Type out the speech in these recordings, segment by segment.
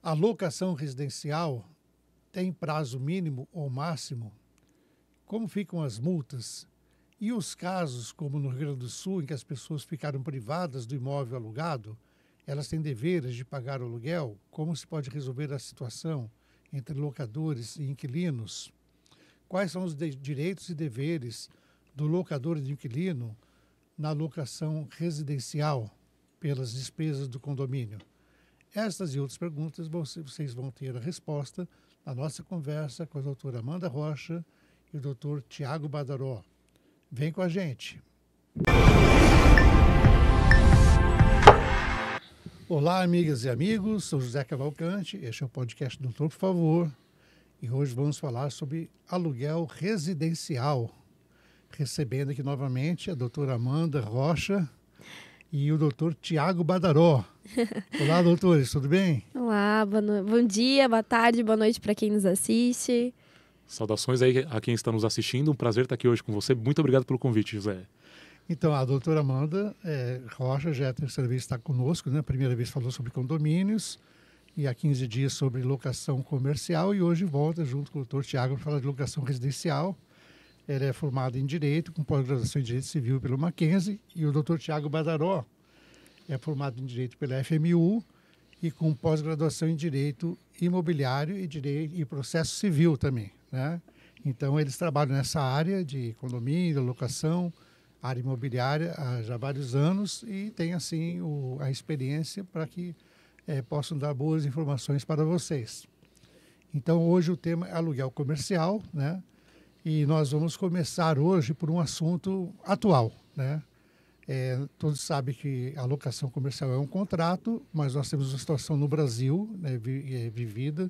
A locação residencial tem prazo mínimo ou máximo? Como ficam as multas? E os casos, como no Rio Grande do Sul, em que as pessoas ficaram privadas do imóvel alugado, elas têm deveres de pagar o aluguel? Como se pode resolver a situação entre locadores e inquilinos? Quais são os direitos e deveres do locador e do inquilino na locação residencial pelas despesas do condomínio? Estas e outras perguntas vocês vão ter a resposta na nossa conversa com a doutora Amanda Rocha e o doutor Tiago Badaró. Vem com a gente. Olá, amigas e amigos, sou José Cavalcante, este é o podcast Doutor, por favor. E hoje vamos falar sobre aluguel residencial. Recebendo aqui novamente a doutora Amanda Rocha e o doutor Tiago Badaró. Olá, doutores, tudo bem? Olá, bom dia, boa tarde, boa noite para quem nos assiste. Saudações aí a quem está nos assistindo, um prazer estar aqui hoje com você. Muito obrigado pelo convite, José. Então, a doutora Amanda Rocha já é a terceira vez que está conosco, né? A primeira vez falou sobre condomínios e há 15 dias sobre locação comercial e hoje volta junto com o doutor Tiago para falar de locação residencial. Ele é formado em Direito, com pós-graduação em Direito Civil pelo Mackenzie, e o doutor Tiago Badaró é formado em Direito pela FMU e com pós-graduação em Direito Imobiliário e Processo Civil também, né? Então, eles trabalham nessa área de condomínio, locação, área imobiliária há já vários anos e têm, assim, a experiência para que possam dar boas informações para vocês. Então, hoje o tema é aluguel comercial, né? E nós vamos começar hoje por um assunto atual, né? Todos sabem que a locação comercial é um contrato, mas nós temos uma situação no Brasil, né, vivida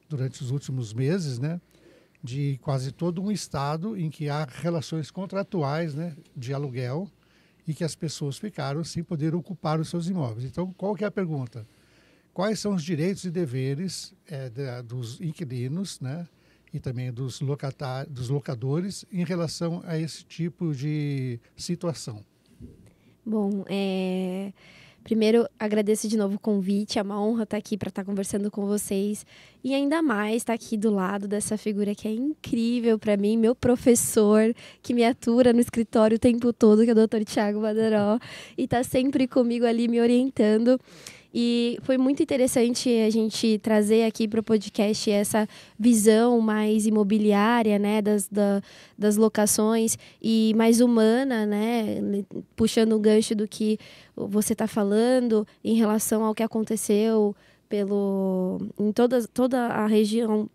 durante os últimos meses, né, de quase todo um estado em que há relações contratuais, né, de aluguel e que as pessoas ficaram sem poder ocupar os seus imóveis. Então, qual que é a pergunta? Quais são os direitos e deveres dos inquilinos, né, e também dos locadores em relação a esse tipo de situação? Bom, primeiro agradeço de novo o convite, é uma honra estar aqui para estar conversando com vocês e ainda mais estar aqui do lado dessa figura que é incrível para mim, meu professor, que me atura no escritório o tempo todo, que é o doutor Tiago Badaró, e está sempre comigo ali me orientando. E foi muito interessante a gente trazer aqui para o podcast essa visão mais imobiliária, né, das locações e mais humana, né, puxando o gancho do que você está falando em relação ao que aconteceu em toda a região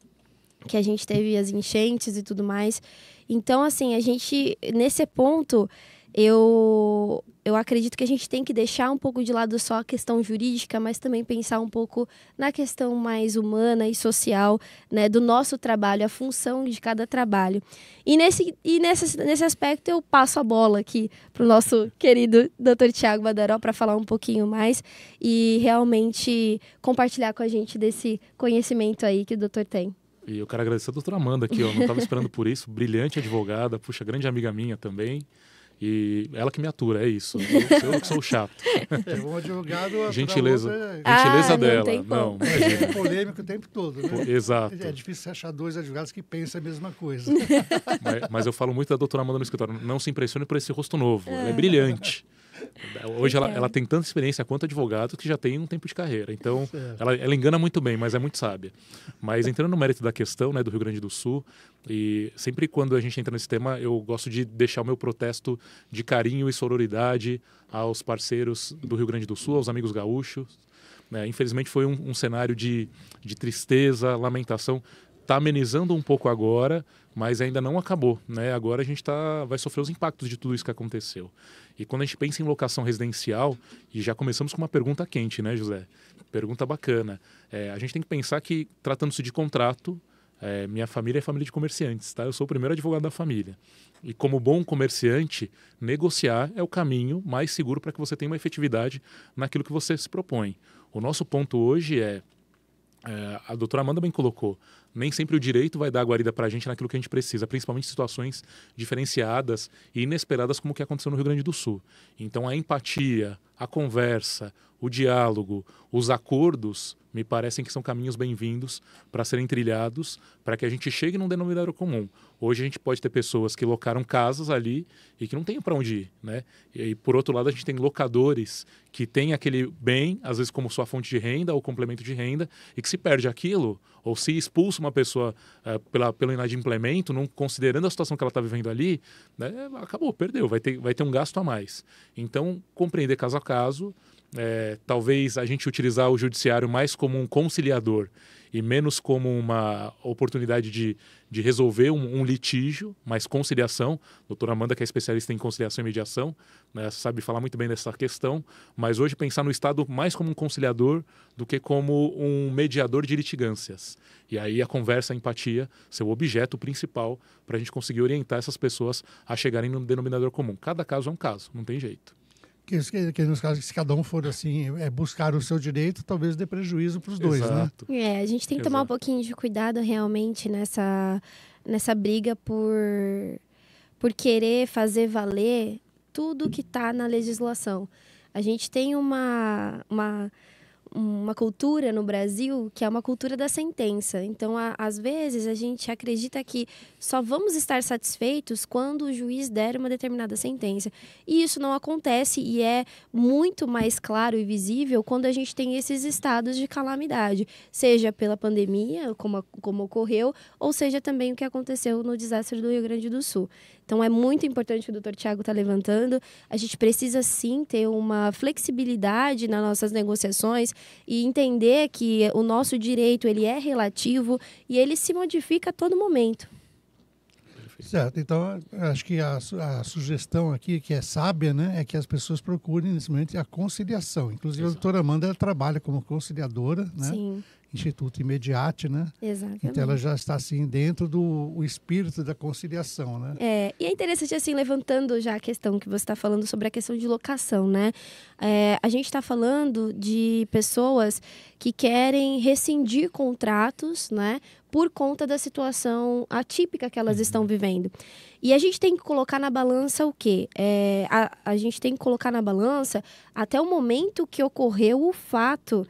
que a gente teve as enchentes e tudo mais. Então, assim, a gente, nesse ponto, eu acredito que a gente tem que deixar um pouco de lado só a questão jurídica, mas também pensar um pouco na questão mais humana e social, né, do nosso trabalho, a função de cada trabalho. E nesse aspecto eu passo a bola aqui para o nosso querido Dr. Tiago Badaró para falar um pouquinho mais e realmente compartilhar com a gente desse conhecimento aí que o doutor tem. E eu quero agradecer a doutora Amanda aqui, ó, não estava esperando por isso, brilhante advogada, puxa, grande amiga minha também. E ela que me atura, é isso. Eu que sou o chato. Um advogado... Gentileza não dela. Tem não, é polêmico o tempo todo, né? Exato. É difícil achar dois advogados que pensam a mesma coisa. Mas eu falo muito da doutora Amanda no escritório. Não se impressione por esse rosto novo. Ela é brilhante. Hoje ela tem tanta experiência quanto advogado que já tem um tempo de carreira. Então, ela engana muito bem, mas é muito sábia. Mas entrando no mérito da questão, né, do Rio Grande do Sul, e sempre quando a gente entra nesse tema, eu gosto de deixar o meu protesto de carinho e sororidade aos parceiros do Rio Grande do Sul, aos amigos gaúchos. Infelizmente foi um cenário de tristeza, lamentação. Está amenizando um pouco agora, mas ainda não acabou, né? Agora a gente vai sofrer os impactos de tudo isso que aconteceu. E quando a gente pensa em locação residencial, e já começamos com uma pergunta quente, né, José? Pergunta bacana. A gente tem que pensar que, tratando-se de contrato, minha família é família de comerciantes, tá? Eu sou o primeiro advogado da família. E como bom comerciante, negociar é o caminho mais seguro para que você tenha uma efetividade naquilo que você se propõe. O nosso ponto hoje a doutora Amanda bem colocou, nem sempre o direito vai dar a guarida para a gente naquilo que a gente precisa, principalmente em situações diferenciadas e inesperadas como o que aconteceu no Rio Grande do Sul. Então a empatia, a conversa, o diálogo, os acordos, me parecem que são caminhos bem-vindos para serem trilhados, para que a gente chegue num denominador comum. Hoje a gente pode ter pessoas que locaram casas ali e que não tem para onde ir, né? E por outro lado a gente tem locadores que têm aquele bem, às vezes como sua fonte de renda ou complemento de renda, e que se perde aquilo, ou se expulsa uma pessoa pelo inadimplemento, não considerando a situação que ela está vivendo ali, né? Acabou, perdeu, vai ter um gasto a mais. Então, compreender caso a caso, talvez a gente utilizar o judiciário mais como um conciliador e menos como uma oportunidade de resolver um litígio, mas conciliação. A doutora Amanda, que é especialista em conciliação e mediação, né, sabe falar muito bem dessa questão, mas hoje pensar no Estado mais como um conciliador do que como um mediador de litigâncias. E aí a conversa, a empatia, ser o objeto principal para a gente conseguir orientar essas pessoas a chegarem no denominador comum. Cada caso é um caso, não tem jeito. Que nos casos, se cada um for assim, buscar o seu direito, talvez dê prejuízo para os dois, Exato. né? A gente tem que tomar um pouquinho de cuidado realmente nessa briga por querer fazer valer tudo que está na legislação. A gente tem uma cultura no Brasil que é uma cultura da sentença. Então, às vezes, a gente acredita que só vamos estar satisfeitos quando o juiz der uma determinada sentença. E isso não acontece e é muito mais claro e visível quando a gente tem esses estados de calamidade, seja pela pandemia, como ocorreu, ou seja também o que aconteceu no desastre do Rio Grande do Sul. Então, é muito importante o que o Dr. Tiago está levantando. A gente precisa, sim, ter uma flexibilidade nas nossas negociações e entender que o nosso direito ele é relativo e ele se modifica a todo momento. Certo. Então, acho que a sugestão aqui, que é sábia, né, é que as pessoas procurem, nesse momento, a conciliação. Inclusive, a doutora Amanda ela trabalha como conciliadora, né? Sim. Instituto Imediate, né? Exatamente. Então ela já está assim dentro do espírito da conciliação, né? E é interessante assim, levantando já a questão que você está falando sobre a questão de locação, né? A gente está falando de pessoas que querem rescindir contratos, né? Por conta da situação atípica que elas estão vivendo. E a gente tem que colocar na balança o quê? A gente tem que colocar na balança até o momento que ocorreu o fato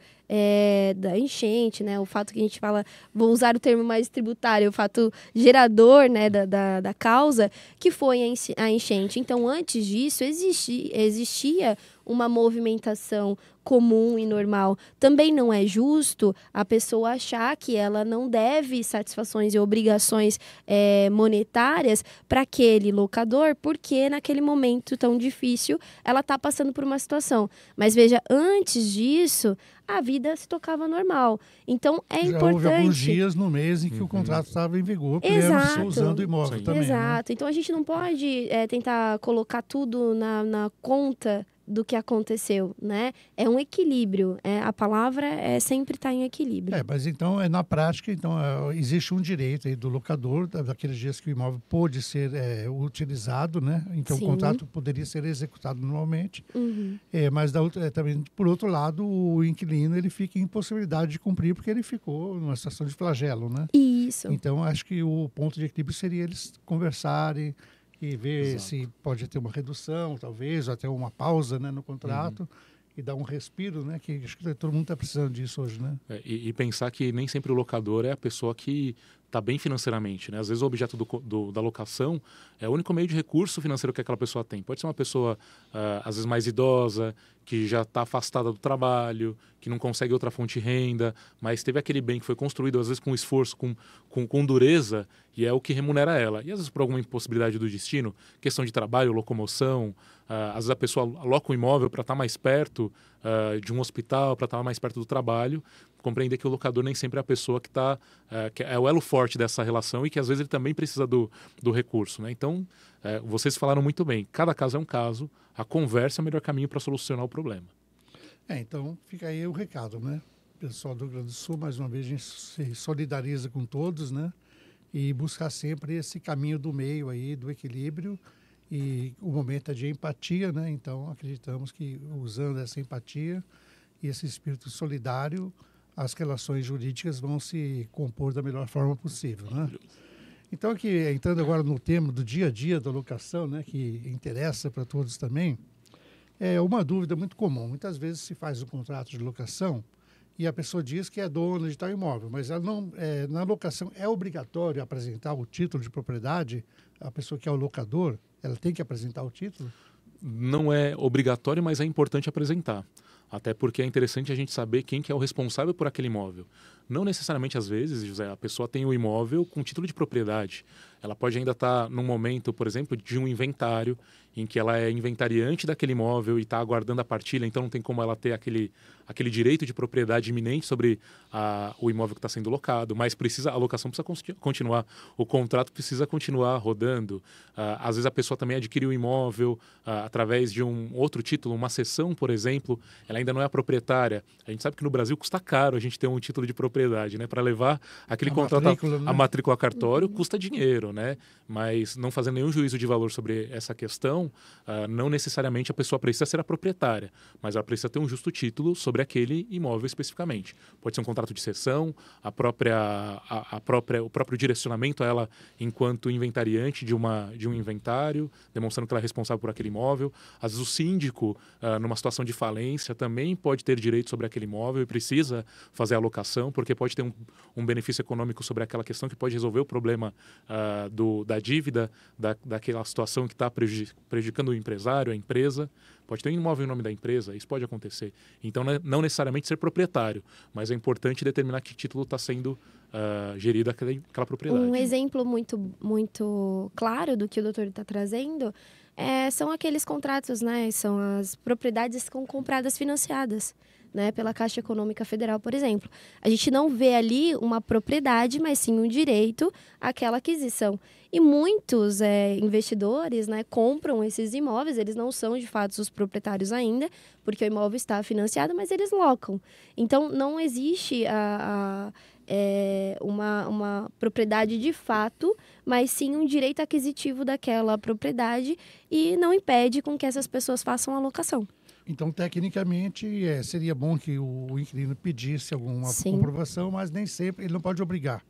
da enchente, né? O fato que a gente fala, vou usar o termo mais tributário, o fato gerador, né, da causa, que foi a enchente. Então, antes disso, existia uma movimentação comum e normal. Também não é justo a pessoa achar que ela não deve satisfações e obrigações monetárias para aquele locador, porque naquele momento tão difícil ela está passando por uma situação. Mas veja, antes disso, a vida se tocava normal. Então, é importante... Já houve alguns dias no mês em que o contrato estava em vigor, Exato. usando o imóvel também. Exato. Né? Então, a gente não pode tentar colocar tudo na conta do que aconteceu, né? É um equilíbrio. A palavra sempre estar em equilíbrio. Mas então, na prática, então, existe um direito aí do locador, daqueles dias que o imóvel pôde ser utilizado, né? Então, Sim. o contrato poderia ser executado normalmente. Uhum. Mas também, por outro lado, o inquilino ele fica em impossibilidade de cumprir porque ele ficou numa situação de flagelo, né? Isso. Então, acho que o ponto de equilíbrio seria eles conversarem e ver Exato. se pode ter uma redução, talvez, ou até uma pausa, né, no contrato, e dar um respiro, né? Que acho que todo mundo está precisando disso hoje, né? E pensar que nem sempre o locador é a pessoa que está bem financeiramente, né? Às vezes o objeto da locação é o único meio de recurso financeiro que aquela pessoa tem. Pode ser uma pessoa, às vezes, mais idosa, que já está afastada do trabalho, que não consegue outra fonte de renda, mas teve aquele bem que foi construído, às vezes, com esforço, com dureza, e é o que remunera ela. E, às vezes, por alguma impossibilidade do destino, questão de trabalho, locomoção, às vezes a pessoa aloca um imóvel para estar mais perto de um hospital, para estar mais perto do trabalho, compreender que o locador nem sempre é a pessoa que é o elo forte dessa relação e que às vezes ele também precisa do recurso, né? Então, vocês falaram muito bem, cada caso é um caso, a conversa é o melhor caminho para solucionar o problema. Então, fica aí o recado, né? Pessoal do Rio Grande do Sul, mais uma vez, a gente se solidariza com todos, né? E buscar sempre esse caminho do meio aí, do equilíbrio. E o momento é de empatia, né? Então, acreditamos que usando essa empatia e esse espírito solidário, as relações jurídicas vão se compor da melhor forma possível, né? Então, aqui, entrando agora no tema do dia a dia da locação, né? Que interessa para todos também, É uma dúvida muito comum. Muitas vezes se faz um contrato de locação e a pessoa diz que é dona de tal imóvel, mas ela não, na locação é obrigatório apresentar o título de propriedade? A pessoa que é o locador, ela tem que apresentar o título? Não é obrigatório, mas é importante apresentar. Até porque é interessante a gente saber quem que é o responsável por aquele imóvel. Não necessariamente, às vezes, José, a pessoa tem o imóvel com título de propriedade. Ela pode ainda estar num momento, por exemplo, de um inventário, em que ela é inventariante daquele imóvel e está aguardando a partilha, então não tem como ela ter aquele direito de propriedade iminente sobre o imóvel que está sendo locado, mas a locação precisa continuar, o contrato precisa continuar rodando. Às vezes a pessoa também adquiriu o imóvel através de um outro título, uma cessão, por exemplo, ela ainda não é a proprietária. A gente sabe que no Brasil custa caro a gente ter um título de propriedade, né? Para levar aquele contrato a matrícula cartório custa dinheiro, né? Mas não fazendo nenhum juízo de valor sobre essa questão, não necessariamente a pessoa precisa ser a proprietária, mas ela precisa ter um justo título sobre aquele imóvel especificamente. Pode ser um contrato de cessão, o próprio direcionamento a ela enquanto inventariante de um inventário, demonstrando que ela é responsável por aquele imóvel. Às vezes o síndico, numa situação de falência, também pode ter direito sobre aquele imóvel e precisa fazer a locação, porque pode ter um benefício econômico sobre aquela questão que pode resolver o problema da dívida, daquela situação que está prejudicando o empresário, a empresa. Pode ter um imóvel em nome da empresa, isso pode acontecer. Então, não necessariamente ser proprietário, mas é importante determinar que título está sendo gerida aquela propriedade. Um exemplo muito claro do que o doutor está trazendo são aqueles contratos, né? São as propriedades que são compradas financiadas, né, pela Caixa Econômica Federal, por exemplo. A gente não vê ali uma propriedade, mas sim um direito àquela aquisição. E muitos investidores, né, compram esses imóveis, eles não são de fato os proprietários ainda, porque o imóvel está financiado, mas eles locam. Então, não existe uma propriedade de fato, mas sim um direito aquisitivo daquela propriedade e não impede com que essas pessoas façam a locação. Então, tecnicamente, seria bom que o inquilino pedisse alguma comprovação, mas nem sempre, ele não pode obrigar.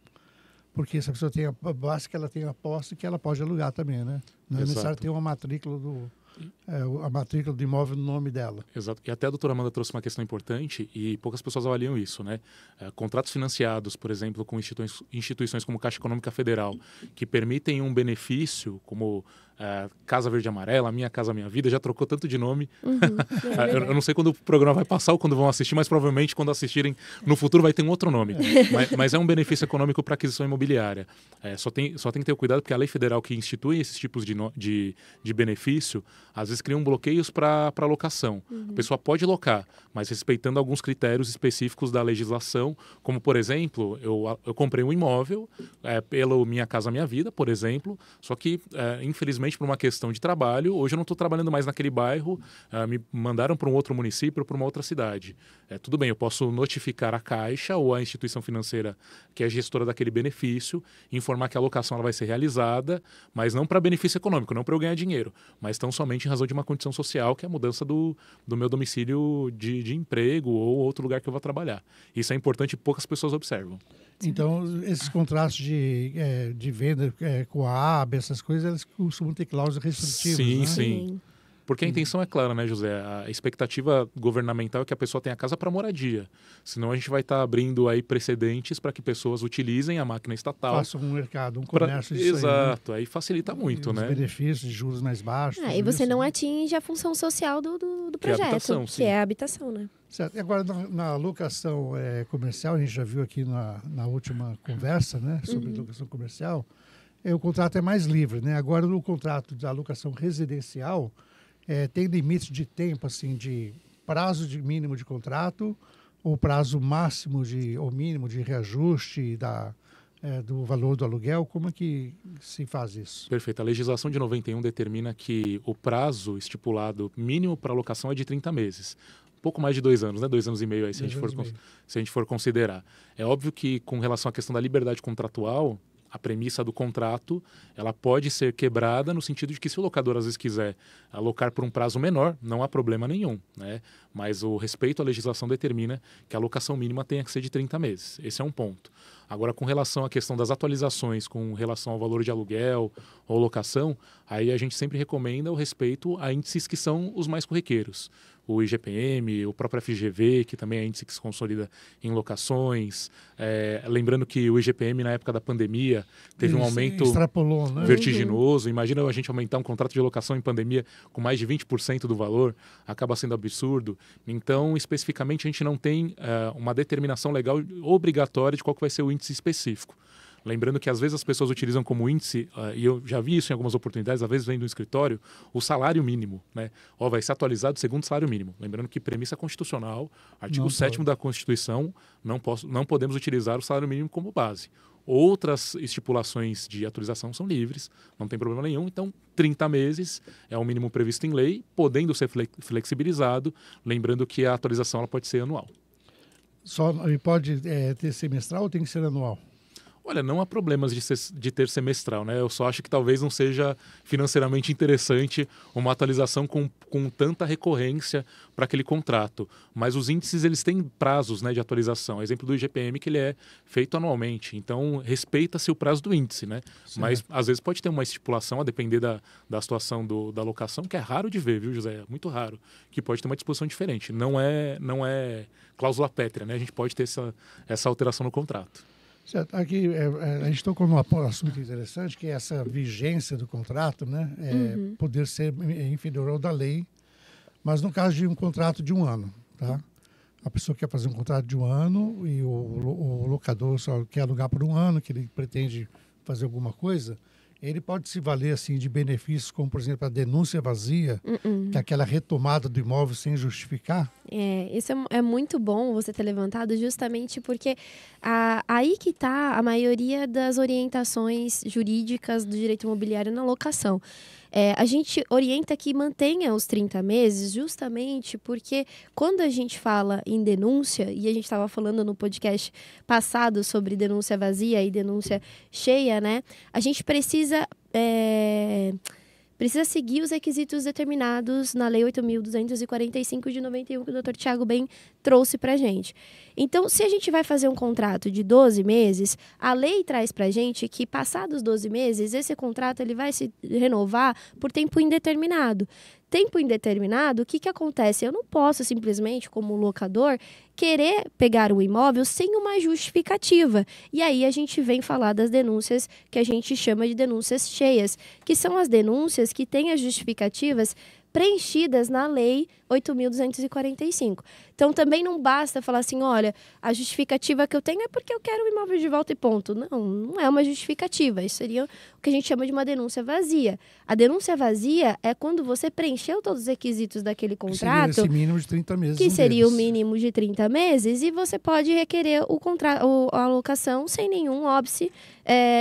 Porque se a pessoa tem basta que ela tenha a posse, que ela pode alugar também, né? Não é necessário ter uma matrícula a matrícula do imóvel no nome dela. Exato. E até a doutora Amanda trouxe uma questão importante e poucas pessoas avaliam isso, né? Contratos financiados, por exemplo, com instituições como Caixa Econômica Federal, que permitem um benefício como Casa Verde e Amarela, Minha Casa Minha Vida, já trocou tanto de nome. Eu não sei quando o programa vai passar ou quando vão assistir, mas provavelmente quando assistirem no futuro vai ter um outro nome. Mas é um benefício econômico para aquisição imobiliária. Só tem que ter cuidado porque a lei federal que institui esses tipos de benefício, às vezes criam bloqueios para locação. A pessoa pode locar, mas respeitando alguns critérios específicos da legislação, como, por exemplo, eu comprei um imóvel pelo Minha Casa Minha Vida, por exemplo, só que, infelizmente, por uma questão de trabalho, hoje eu não estou trabalhando mais naquele bairro, me mandaram para um outro município, para uma outra cidade. Tudo bem, eu posso notificar a Caixa ou a instituição financeira que é gestora daquele benefício, informar que a locação ela vai ser realizada, mas não para benefício econômico, não para eu ganhar dinheiro, mas tão somente em razão de uma condição social, que é a mudança do meu domicílio de emprego ou outro lugar que eu vou trabalhar. Isso é importante e poucas pessoas observam. Então, esses contratos de venda Coab, essas coisas, elas costumam ter cláusulas restritivas, sim, né? Sim. Porque a intenção é clara, né, José? A expectativa governamental é que a pessoa tenha casa para moradia. Senão a gente vai estar abrindo aí precedentes para que pessoas utilizem a máquina estatal. Façam um mercado, um comércio disso. Exato, aí, né? Aí facilita muito, os né? benefícios de juros mais baixos. E você não atinge a função social do projeto, que é a habitação, né? Certo. E agora, na locação comercial, a gente já viu aqui na última conversa, né, sobre locação comercial, o contrato é mais livre, né? Agora, no contrato da locação residencial, tem limite de tempo, assim, de prazo mínimo de contrato ou prazo máximo ou mínimo de reajuste do valor do aluguel? Como é que se faz isso? Perfeito. A legislação de 91 determina que o prazo estipulado mínimo para locação é de 30 meses. Pouco mais de 2 anos, né? 2 anos e meio aí, se a gente for considerar. É óbvio que, com relação à questão da liberdade contratual, a premissa do contrato, ela pode ser quebrada no sentido de que se o locador às vezes quiser alocar por um prazo menor, não há problema nenhum, né? Mas o respeito à legislação determina que a alocação mínima tenha que ser de 30 meses. Esse é um ponto. Agora, com relação à questão das atualizações, com relação ao valor de aluguel ou locação, aí a gente sempre recomenda o respeito a índices que são os mais corriqueiros. O IGPM, o próprio FGV, que também é índice que se consolida em locações. Lembrando que o IGPM, na época da pandemia, teve um aumento extrapolou, né? vertiginoso. Imagina a gente aumentar um contrato de locação em pandemia com mais de 20% do valor, acaba sendo absurdo. Então, especificamente, a gente não tem uma determinação legal obrigatória de qual que vai ser o índice específico. Lembrando que às vezes as pessoas utilizam como índice, e eu já vi isso em algumas oportunidades, às vezes vem do escritório, o salário mínimo, né? Vai ser atualizado segundo o salário mínimo. Lembrando que premissa constitucional, artigo 7º da Constituição, não podemos utilizar o salário mínimo como base. Outras estipulações de atualização são livres, não tem problema nenhum. Então, 30 meses é o mínimo previsto em lei, podendo ser flexibilizado, lembrando que a atualização ela pode ser anual. E pode ter semestral ou tem que ser anual? Olha, não há problemas de ter semestral, né? Eu só acho que talvez não seja financeiramente interessante uma atualização com tanta recorrência para aquele contrato. Mas os índices, eles têm prazos, né, de atualização. Exemplo do IGPM, que ele é feito anualmente. Então, respeita-se o prazo do índice, né? Sim. Mas, às vezes, pode ter uma estipulação, a depender da situação da locação, que é raro de ver, viu, José? É muito raro. Que pode ter uma disposição diferente. Não é cláusula pétrea, né? A gente pode ter essa alteração no contrato. Certo. Aqui a gente tocou num assunto interessante, que é essa vigência do contrato, né? Poder ser inferior ao da lei, mas no caso de um contrato de um ano, tá? A pessoa quer fazer um contrato de um ano e o locador só quer alugar por um ano, que ele pretende fazer alguma coisa, ele pode se valer assim de benefícios como, por exemplo, a denúncia vazia, que é aquela retomada do imóvel sem justificar. Isso é muito bom você ter levantado, justamente porque aí que está a maioria das orientações jurídicas do direito imobiliário na locação. A gente orienta que mantenha os 30 meses justamente porque quando a gente fala em denúncia, e a gente estava falando no podcast passado sobre denúncia vazia e denúncia cheia, né? A gente precisa seguir os requisitos determinados na Lei 8.245 de 91, que o Dr. Tiago bem trouxe para a gente. Então, se a gente vai fazer um contrato de 12 meses, a lei traz para a gente que, passados 12 meses, esse contrato ele vai se renovar por tempo indeterminado. Tempo indeterminado, o que acontece? Eu não posso simplesmente, como locador, querer pegar o imóvel sem uma justificativa. E aí a gente vem falar das denúncias que a gente chama de denúncias cheias, que são as denúncias que têm as justificativas preenchidas na Lei 8.245. Então, também não basta falar assim, olha, a justificativa que eu tenho é porque eu quero o imóvel de volta e ponto. Não é uma justificativa. Isso seria o que a gente chama de uma denúncia vazia. A denúncia vazia é quando você preencheu todos os requisitos daquele contrato. Seria esse mínimo de 30 meses. Que seria o mínimo de 30 meses e você pode requerer a alocação sem nenhum óbice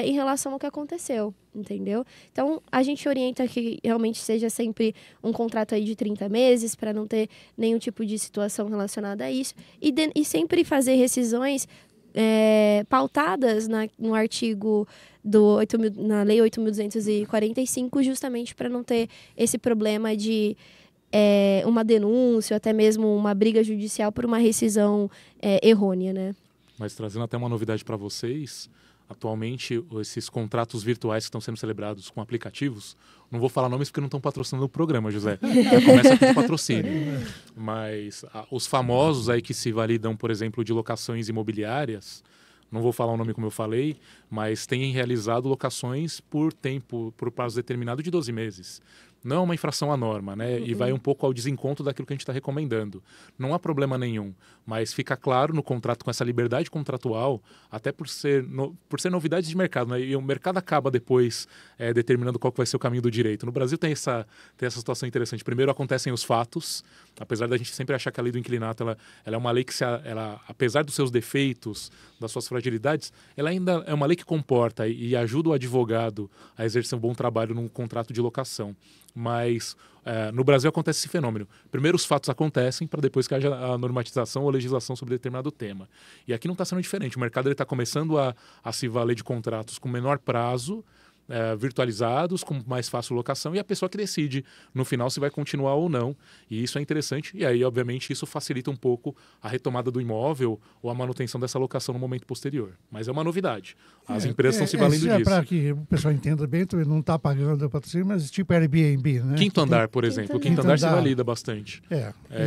em relação ao que aconteceu. Entendeu? Então, a gente orienta que realmente seja sempre um contrato aí de 30 meses para não ter nenhum tipo de situação relacionada a isso e sempre fazer rescisões pautadas no artigo na Lei 8.245, justamente para não ter esse problema de uma denúncia ou até mesmo uma briga judicial por uma rescisão errônea, né? Mas trazendo até uma novidade para vocês, atualmente, esses contratos virtuais que estão sendo celebrados com aplicativos, não vou falar nomes porque não estão patrocinando o programa, José. Já começa aqui de patrocínio. Mas os famosos aí que se validam, por exemplo, de locações imobiliárias, não vou falar o nome como eu falei, mas têm realizado locações por prazo determinado de 12 meses. Não é uma infração à norma, né? E vai um pouco ao desencontro daquilo que a gente está recomendando. Não há problema nenhum, mas fica claro no contrato, com essa liberdade contratual, até por ser novidades de mercado, né? E o mercado acaba depois determinando qual que vai ser o caminho do direito. No Brasil tem essa situação interessante. Primeiro acontecem os fatos, apesar da gente sempre achar que a lei do inquilinato ela é uma lei que, apesar dos seus defeitos, das suas fragilidades, ela ainda é uma lei que comporta e ajuda o advogado a exercer um bom trabalho num contrato de locação. Mas no Brasil acontece esse fenômeno. Primeiro os fatos acontecem para depois que haja a normatização ou legislação sobre determinado tema. E aqui não está sendo diferente. O mercado está começando a se valer de contratos com menor prazo, virtualizados, com mais fácil locação, e a pessoa que decide no final se vai continuar ou não. E isso é interessante. E aí, obviamente, isso facilita um pouco a retomada do imóvel ou a manutenção dessa locação no momento posterior. Mas é uma novidade. As empresas estão se valendo disso. Para que o pessoal entenda bem, não está pagando patrocínio, mas tipo Airbnb, né? Quinto andar, por exemplo. O quinto andar se valida bastante.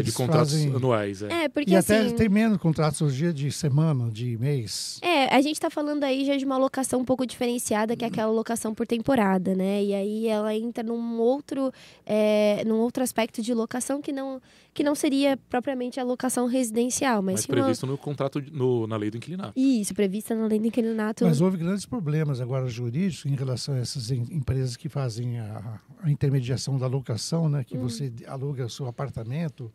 De contratos anuais. Porque, e até tem menos contratos hoje em dia de semana, de mês. A gente está falando aí já de uma locação um pouco diferenciada, que é aquela locação por temporada, né? E aí ela entra num outro aspecto de locação que não seria propriamente a locação residencial, mas previsto no contrato, na lei do inquilinato. Isso, prevista na lei do inquilinato. Mas houve grandes problemas agora jurídicos em relação a essas empresas que fazem a intermediação da locação, né? Que você aluga o seu apartamento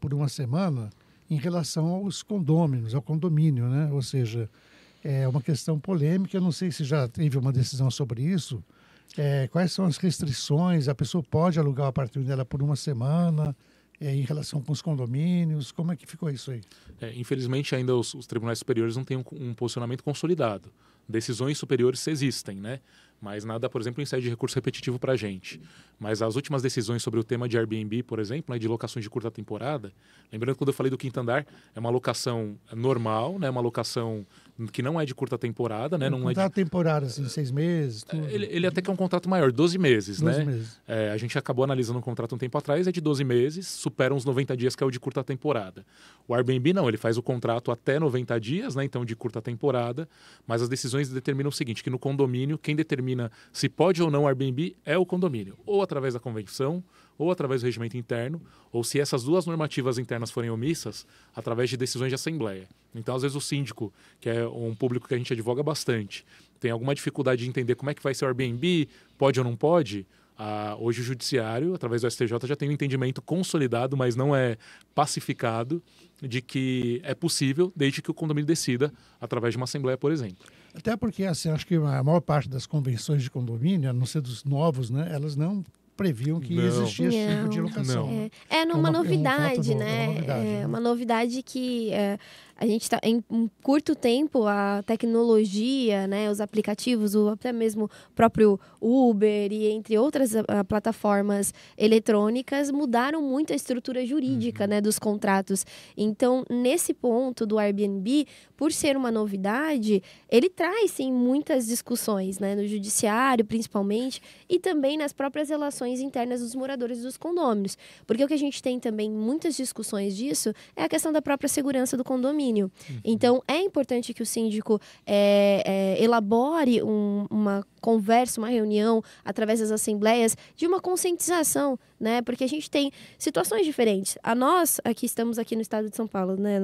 por uma semana em relação aos condôminos, ao condomínio, né? Ou seja, é uma questão polêmica, eu não sei se já teve uma decisão sobre isso. Quais são as restrições? A pessoa pode alugar o apartamento dela por uma semana em relação com os condomínios? Como é que ficou isso aí? Infelizmente, ainda os tribunais superiores não têm um posicionamento consolidado. Decisões superiores existem, né? Mas nada, por exemplo, em sede de recurso repetitivo para a gente. Mas as últimas decisões sobre o tema de Airbnb, por exemplo, né, de locações de curta temporada, lembrando que quando eu falei do quinto andar, é uma locação normal, né, uma locação que não é de curta temporada. Né, não contrato temporário, assim, 6 meses? Tudo. Ele até que é um contrato maior, 12 meses. 12 né? meses. A gente acabou analisando um contrato um tempo atrás, é de 12 meses, supera uns 90 dias, que é o de curta temporada. O Airbnb não, ele faz o contrato até 90 dias, né, então de curta temporada, mas as decisões determinam o seguinte, que no condomínio, quem determina se pode ou não Airbnb é o condomínio, ou através da convenção, ou através do regimento interno, ou se essas duas normativas internas forem omissas, através de decisões de assembleia. Então, às vezes, o síndico, que é um público que a gente advoga bastante, tem alguma dificuldade de entender como é que vai ser o Airbnb, pode ou não pode. Hoje o judiciário, através do STJ, já tem um entendimento consolidado, mas não é pacificado, de que é possível, desde que o condomínio decida, através de uma assembleia, por exemplo. Até porque, assim, acho que a maior parte das convenções de condomínio, a não ser dos novos, né, elas não previam que existia esse tipo de locação. Uma novidade, né? É uma novidade que a gente está em um curto tempo, a tecnologia, né, os aplicativos, até mesmo o próprio Uber e entre outras plataformas eletrônicas mudaram muito a estrutura jurídica, né, dos contratos. Então, nesse ponto do Airbnb, por ser uma novidade, ele traz sim muitas discussões, né, no judiciário principalmente e também nas próprias relações internas dos moradores dos condôminos. Porque o que a gente tem também muitas discussões disso é a questão da própria segurança do condomínio. Então, é importante que o síndico elabore uma conversa, uma reunião, através das assembleias, de uma conscientização, né? Porque a gente tem situações diferentes. Nós, estamos aqui no estado de São Paulo, né?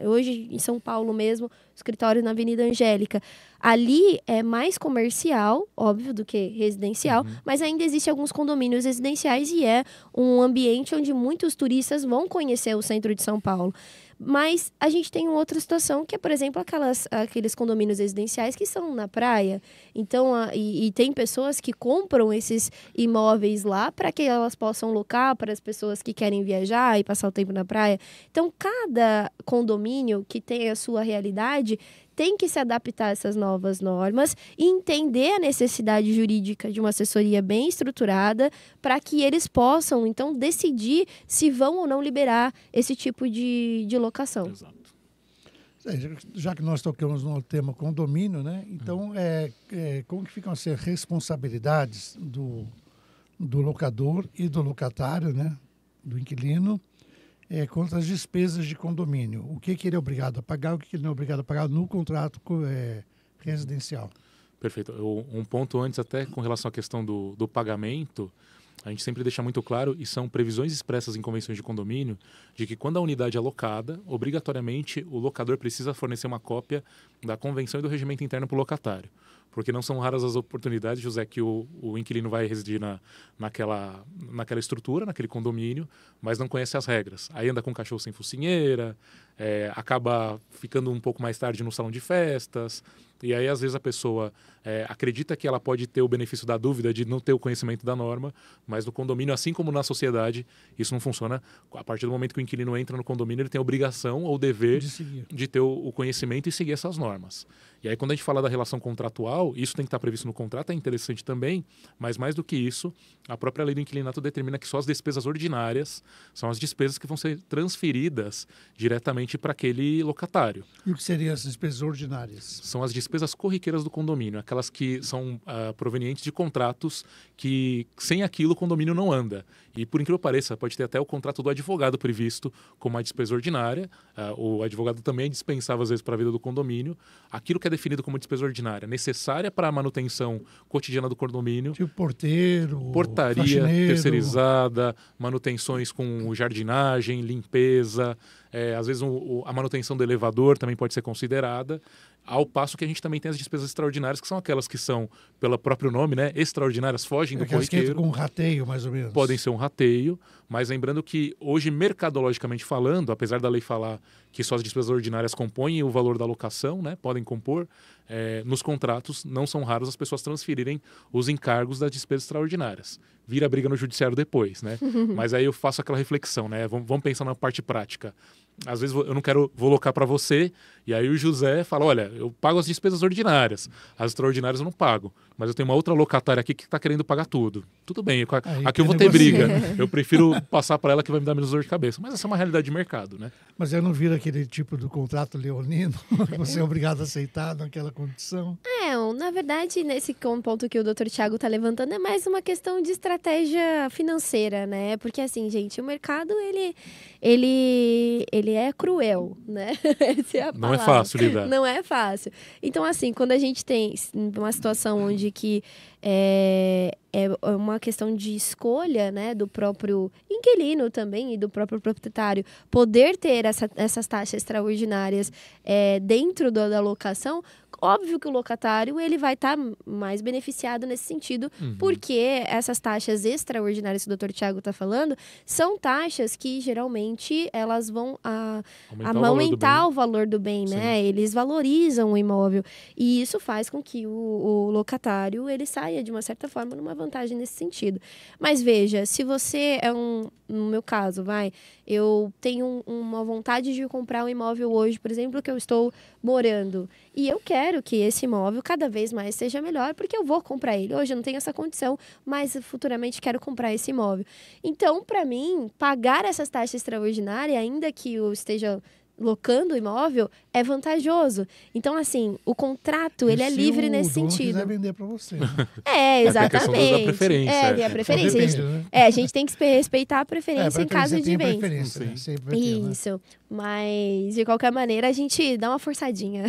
Hoje, em São Paulo mesmo, escritório na Avenida Angélica. Ali é mais comercial, óbvio, do que residencial, mas ainda existem alguns condomínios residenciais e é um ambiente onde muitos turistas vão conhecer o centro de São Paulo. Mas a gente tem outra situação, que é, por exemplo, aqueles condomínios residenciais que são na praia. Então, e tem pessoas que compram esses imóveis lá para que elas possam locar para as pessoas que querem viajar e passar o tempo na praia. Então, cada condomínio que tem a sua realidade tem que se adaptar a essas novas normas e entender a necessidade jurídica de uma assessoria bem estruturada para que eles possam, então, decidir se vão ou não liberar esse tipo de locação. Exato. Já que nós tocamos no tema condomínio, né? Então, como que ficam as responsabilidades do locador e do locatário, né? Do inquilino, contra as despesas de condomínio? O que ele é obrigado a pagar, o que ele não é obrigado a pagar no contrato residencial? Perfeito. Um ponto antes, até com relação à questão do pagamento, a gente sempre deixa muito claro, e são previsões expressas em convenções de condomínio, de que quando a unidade é locada, obrigatoriamente o locador precisa fornecer uma cópia da convenção e do regimento interno para o locatário. Porque não são raras as oportunidades, José, que o inquilino vai residir naquela estrutura, naquele condomínio, mas não conhece as regras. Aí anda com cachorro sem focinheira, acaba ficando um pouco mais tarde no salão de festas. E aí, às vezes, a pessoa acredita que ela pode ter o benefício da dúvida de não ter o conhecimento da norma, mas no condomínio, assim como na sociedade, isso não funciona. A partir do momento que o inquilino entra no condomínio, ele tem a obrigação ou dever de ter o conhecimento e seguir essas normas. E aí, quando a gente fala da relação contratual, isso tem que estar previsto no contrato, é interessante também, mas mais do que isso, a própria lei do inquilinato determina que só as despesas ordinárias são as despesas que vão ser transferidas diretamente para aquele locatário. E o que seriam as despesas ordinárias? São as despesas corriqueiras do condomínio, aquelas que são provenientes de contratos que, sem aquilo, o condomínio não anda. E, por incrível que pareça, pode ter até o contrato do advogado previsto como uma despesa ordinária. O advogado também é dispensável, às vezes, para a vida do condomínio. Aquilo que é definido como despesa ordinária, necessária para a manutenção cotidiana do condomínio. Tipo porteiro, portaria faxineiro, terceirizada, manutenções com jardinagem, limpeza. Às vezes a manutenção do elevador também pode ser considerada, ao passo que a gente também tem as despesas extraordinárias, que são aquelas que são, pelo próprio nome, né, extraordinárias, fogem do corriqueiro. Com um rateio, mais ou menos. Podem ser um rateio, mas lembrando que hoje, mercadologicamente falando, apesar da lei falar que só as despesas ordinárias compõem o valor da locação, né, podem compor, nos contratos não são raros as pessoas transferirem os encargos das despesas extraordinárias. Vira briga no judiciário depois, né? Mas aí eu faço aquela reflexão, né? Vamos pensar na parte prática. Às vezes eu não vou locar para você, e aí o José fala, olha, eu pago as despesas ordinárias, as extraordinárias eu não pago, mas eu tenho uma outra locatária aqui que está querendo pagar tudo. Tudo bem, aqui eu vou ter briga, eu prefiro passar para ela que vai me dar menos dor de cabeça, mas essa é uma realidade de mercado, né? Mas eu não viro aquele tipo do contrato leonino, que você é obrigado a aceitar naquela condição. Na verdade, nesse ponto que o Dr. Thiago está levantando, é mais uma questão de estratégia financeira, né? Porque assim, gente, o mercado, ele é cruel, né? Essa é a palavra. Não é fácil lidar. Não é fácil. Então, assim, quando a gente tem uma situação onde que é uma questão de escolha, né, do próprio inquilino também e do próprio proprietário poder ter essas taxas extraordinárias dentro da locação, óbvio que o locatário ele vai estar mais beneficiado nesse sentido, porque essas taxas extraordinárias que o Dr. Thiago está falando são taxas que geralmente elas vão aumentar o valor do bem, né? Eles valorizam o imóvel e isso faz com que o locatário ele saia de uma certa forma numa vantagem nesse sentido. Mas veja, se você no meu caso, eu tenho uma vontade de comprar um imóvel hoje, por exemplo, que eu estou morando, e eu quero que esse imóvel cada vez mais seja melhor, porque eu vou comprar ele. Hoje eu não tenho essa condição, mas futuramente quero comprar esse imóvel. Então, para mim, pagar essas taxas extraordinárias, ainda que eu esteja locando o imóvel, é vantajoso. Então, assim, o contrato, ele é livre nesse sentido. Quiser vender para você. Né? Exatamente. Da preferência. Tem a preferência. Depende, né? A gente tem que respeitar a preferência em caso de venda. Né? Sempre vai ter, isso. Né? Mas, de qualquer maneira, a gente dá uma forçadinha.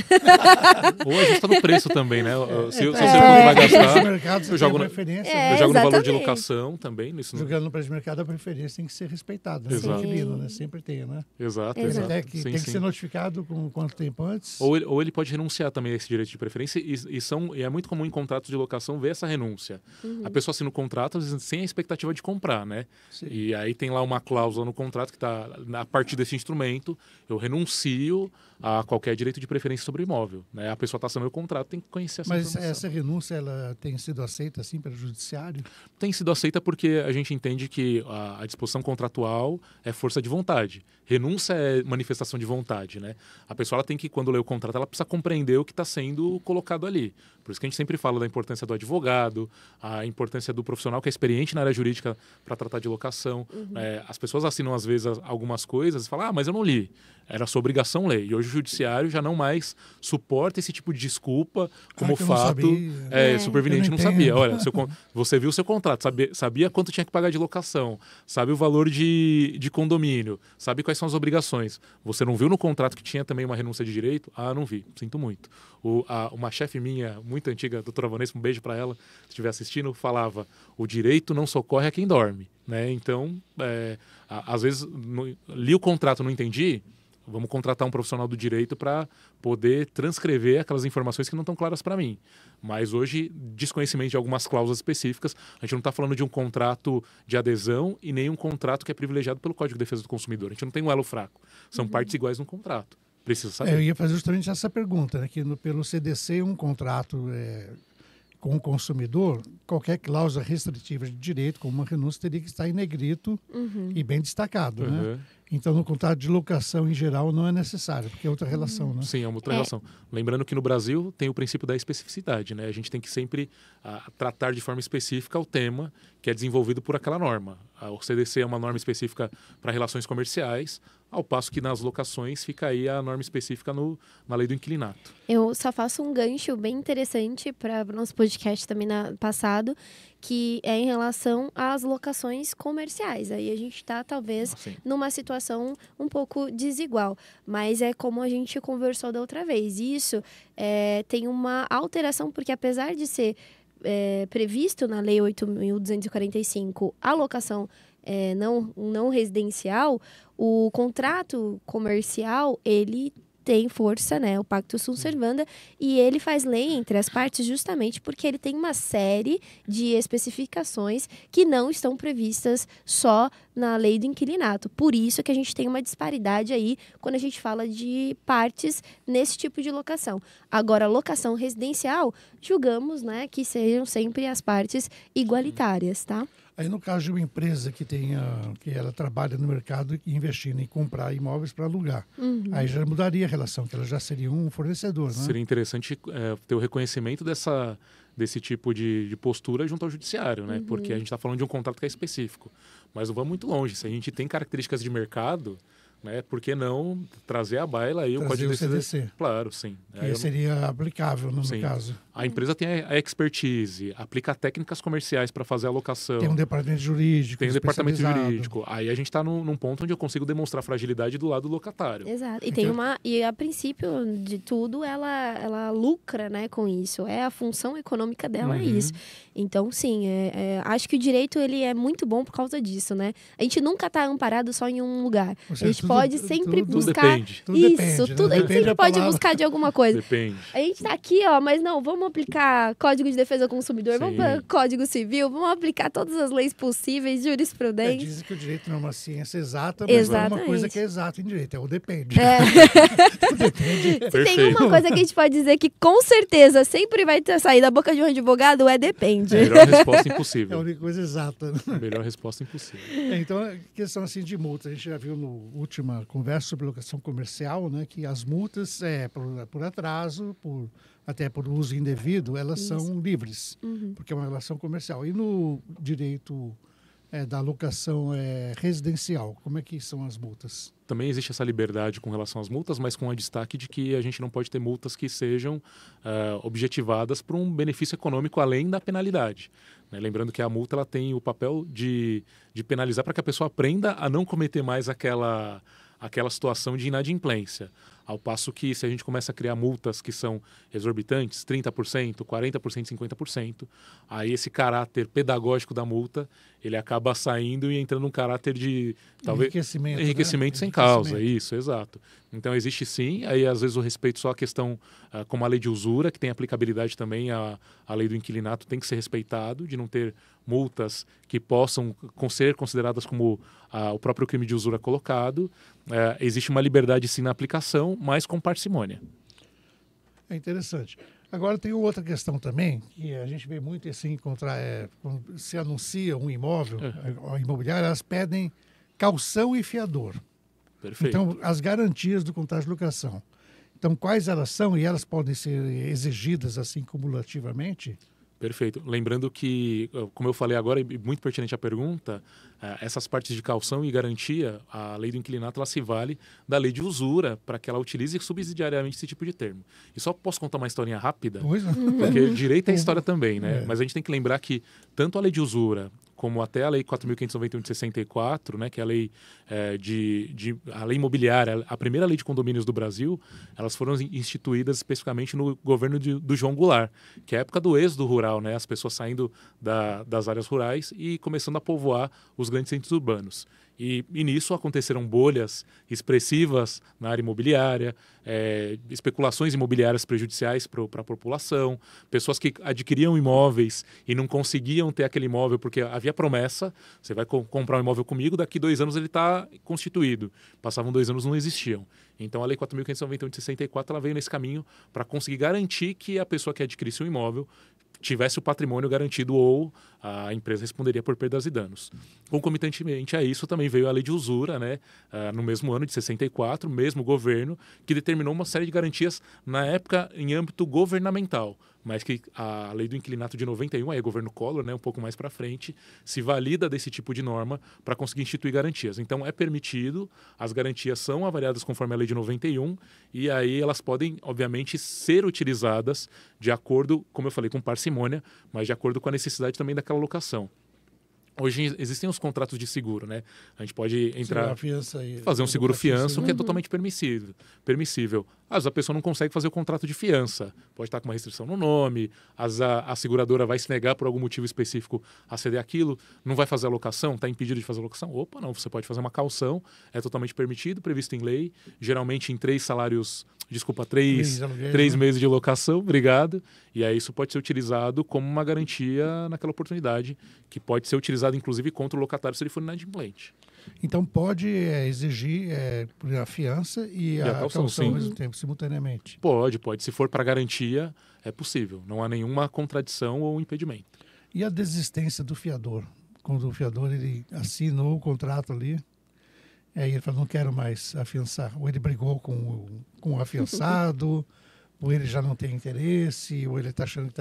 Ou ajusta no preço também, né? Se você vai gastar, mercado, eu jogo no valor de locação também. Jogando no preço de mercado, a preferência tem que ser respeitada. Né? Exato. Inquilino, né? Sempre tem, né? Exato. Tem que ser notificado com quanto tempo antes. Ou ele pode renunciar também a esse direito de preferência e é muito comum em contratos de locação ver essa renúncia. A pessoa assina o contrato, às vezes, sem a expectativa de comprar, né? Sim. E aí tem lá uma cláusula no contrato que está a partir desse instrumento, eu renuncio a qualquer direito de preferência sobre o imóvel. Né? A pessoa está assinando o contrato, tem que conhecer essa informação. Mas essa renúncia, ela tem sido aceita assim pelo judiciário? Tem sido aceita porque a gente entende que a disposição contratual é força de vontade. Renúncia é manifestação de vontade, né? A pessoa ela tem que, quando lê o contrato, ela precisa compreender o que está sendo colocado ali. Por isso que a gente sempre fala da importância do advogado, a importância do profissional que é experiente na área jurídica para tratar de locação. As pessoas assinam, às vezes, algumas coisas e falam, mas eu não li. Era sua obrigação ler. E hoje o judiciário já não mais suporta esse tipo de desculpa como fato superveniente. Não sabia. Olha, você viu o seu contrato, sabia quanto tinha que pagar de locação, sabe o valor de condomínio, sabe quais são as obrigações. Você não viu no contrato que tinha também uma renúncia de direito? Não vi. Sinto muito. Uma chefe minha, muito antiga, a doutora Vanessa, um beijo para ela, se estiver assistindo, falava, o direito não socorre a quem dorme. Né? Então, às vezes, li o contrato, não entendi, vamos contratar um profissional do direito para poder transcrever aquelas informações que não estão claras para mim. Mas hoje, desconhecimento de algumas cláusulas específicas, a gente não está falando de um contrato de adesão e nem um contrato que é privilegiado pelo Código de Defesa do Consumidor. A gente não tem um elo fraco. São partes iguais no contrato. Precisa saber. Eu ia fazer justamente essa pergunta, né? Que pelo CDC, um contrato com o consumidor, qualquer cláusula restritiva de direito, como uma renúncia, teria que estar em negrito e bem destacado, né? Então, no contrato de locação, em geral, não é necessário, porque é outra relação, né? Sim, é uma outra relação. Lembrando que no Brasil tem o princípio da especificidade, né? A gente tem que sempre tratar de forma específica o tema que é desenvolvido por aquela norma. O CDC é uma norma específica para relações comerciais, ao passo que nas locações fica aí a norma específica na lei do inquilinato. Eu só faço um gancho bem interessante para o nosso podcast também passado, que é em relação às locações comerciais. Aí a gente está, talvez, numa situação um pouco desigual. Mas é como a gente conversou da outra vez. Isso tem uma alteração, porque apesar de ser previsto na Lei 8.245 a locação não residencial, o contrato comercial, ele tem força, né? O Pacto Sunt Servanda, e ele faz lei entre as partes justamente porque ele tem uma série de especificações que não estão previstas só na lei do inquilinato. Por isso que a gente tem uma disparidade aí quando a gente fala de partes nesse tipo de locação. Agora, locação residencial, julgamos, né, que sejam sempre as partes igualitárias, tá? Aí, no caso de uma empresa que ela trabalha no mercado investindo em comprar imóveis para alugar, aí já mudaria a relação, que ela já seria um fornecedor, né? Seria interessante ter o reconhecimento desse tipo de postura junto ao judiciário, né? Porque a gente está falando de um contrato que é específico. Mas não vamos muito longe. Se a gente tem características de mercado, né, por que não trazer à baila aí o Código de CDC? Claro, sim. Que seria aplicável no caso. A empresa tem a expertise, aplica técnicas comerciais para fazer a locação. Tem um departamento jurídico. Tem um departamento jurídico. Aí a gente está num ponto onde eu consigo demonstrar fragilidade do lado do locatário. Exato. E a princípio de tudo, ela lucra, né, com isso. A função econômica dela é isso. Então, sim, acho que o direito ele é muito bom por causa disso, né? A gente nunca está amparado só em um lugar. A gente pode sempre buscar depende. Isso, tudo. A gente sempre pode buscar de alguma coisa. Depende. A gente está aqui, mas não, vamos aplicar Código de Defesa do Consumidor, vamos para Código Civil, vamos aplicar todas as leis possíveis, jurisprudência. Dizem que o direito não é uma ciência exata, mas não é uma coisa que é exata em direito, o depende. Depende. Se tem uma coisa que a gente pode dizer que com certeza sempre vai sair da boca de um advogado, depende. Melhor resposta impossível. É a única coisa exata. Melhor resposta impossível. Então, questão assim de multa, a gente já viu na última conversa sobre locação comercial, né, que as multas por atraso, até por uso indevido, elas são livres, porque é uma relação comercial. E no direito da locação residencial, como é que são as multas? Também existe essa liberdade com relação às multas, mas com a destaque de que a gente não pode ter multas que sejam objetivadas por um benefício econômico além da penalidade. Né? Lembrando que a multa ela tem o papel de penalizar para que a pessoa aprenda a não cometer mais aquela situação de inadimplência. Ao passo que, se a gente começa a criar multas que são exorbitantes, 30%, 40%, 50%, aí esse caráter pedagógico da multa, ele acaba saindo e entrando num caráter de talvez enriquecimento sem causa. Isso, exato. Então existe sim, aí às vezes o respeito só à questão, como a lei de usura, que tem aplicabilidade também à lei do inquilinato, tem que ser respeitado, de não ter multas que possam ser consideradas como o próprio crime de usura colocado. Existe uma liberdade sim na aplicação, mas com parcimônia. É interessante. Agora tem outra questão também, que a gente vê muito assim encontrar, quando se anuncia um imóvel, a imobiliária, elas pedem caução e fiador. Perfeito. Então, as garantias do contrato de locação. Então, quais elas são e elas podem ser exigidas assim cumulativamente? Perfeito. Lembrando que, como eu falei agora, e muito pertinente a pergunta, essas partes de caução e garantia, a lei do inquilinato, ela se vale da lei de usura para que ela utilize subsidiariamente esse tipo de termo. E só posso contar uma historinha rápida, porque direito é história também, né? Mas a gente tem que lembrar que tanto a lei de usura como até a Lei 4.591 de 64, né, que é a lei, a lei imobiliária, a primeira lei de condomínios do Brasil, elas foram instituídas especificamente no governo do João Goulart, que é a época do êxodo rural, né, as pessoas saindo das áreas rurais e começando a povoar os grandes centros urbanos. E nisso aconteceram bolhas expressivas na área imobiliária, especulações imobiliárias prejudiciais para a população, pessoas que adquiriam imóveis e não conseguiam ter aquele imóvel porque havia promessa, você vai comprar um imóvel comigo, daqui 2 anos ele está constituído. Passavam 2 anos, não existiam. Então a Lei 4.591 de 64 ela veio nesse caminho para conseguir garantir que a pessoa que adquirisse um imóvel tivesse o patrimônio garantido ou a empresa responderia por perdas e danos. Concomitantemente a isso também veio a lei de usura, né, no mesmo ano de 64, mesmo governo, que determinou uma série de garantias na época em âmbito governamental, mas que a lei do inquilinato de 91, aí governo Collor, né, um pouco mais para frente, se valida desse tipo de norma para conseguir instituir garantias. Então é permitido, as garantias são avaliadas conforme a lei de 91 e aí elas podem, obviamente, ser utilizadas de acordo, como eu falei, com parcimônia, mas de acordo com a necessidade também daquela locação. Hoje existem os contratos de seguro, né? A gente pode entrar, fazer um seguro-fiança, que é totalmente permissível. Às vezes a pessoa não consegue fazer o contrato de fiança, pode estar com uma restrição no nome, a seguradora vai se negar por algum motivo específico a ceder aquilo, não vai fazer a locação, está impedido de fazer a locação. Opa, não, você pode fazer uma caução, é totalmente permitido, previsto em lei, geralmente em 3 meses de locação, obrigado. E aí isso pode ser utilizado como uma garantia naquela oportunidade, que pode ser utilizado inclusive contra o locatário se ele for inadimplente. Então pode exigir a fiança e a caução ao mesmo tempo, simultaneamente? Pode. Se for para garantia, é possível. Não há nenhuma contradição ou impedimento. E a desistência do fiador? Quando o fiador ele assinou o contrato ali, aí ele fala, não quero mais afiançar. Ou ele brigou com o afiançado, ou ele já não tem interesse, ou ele está achando que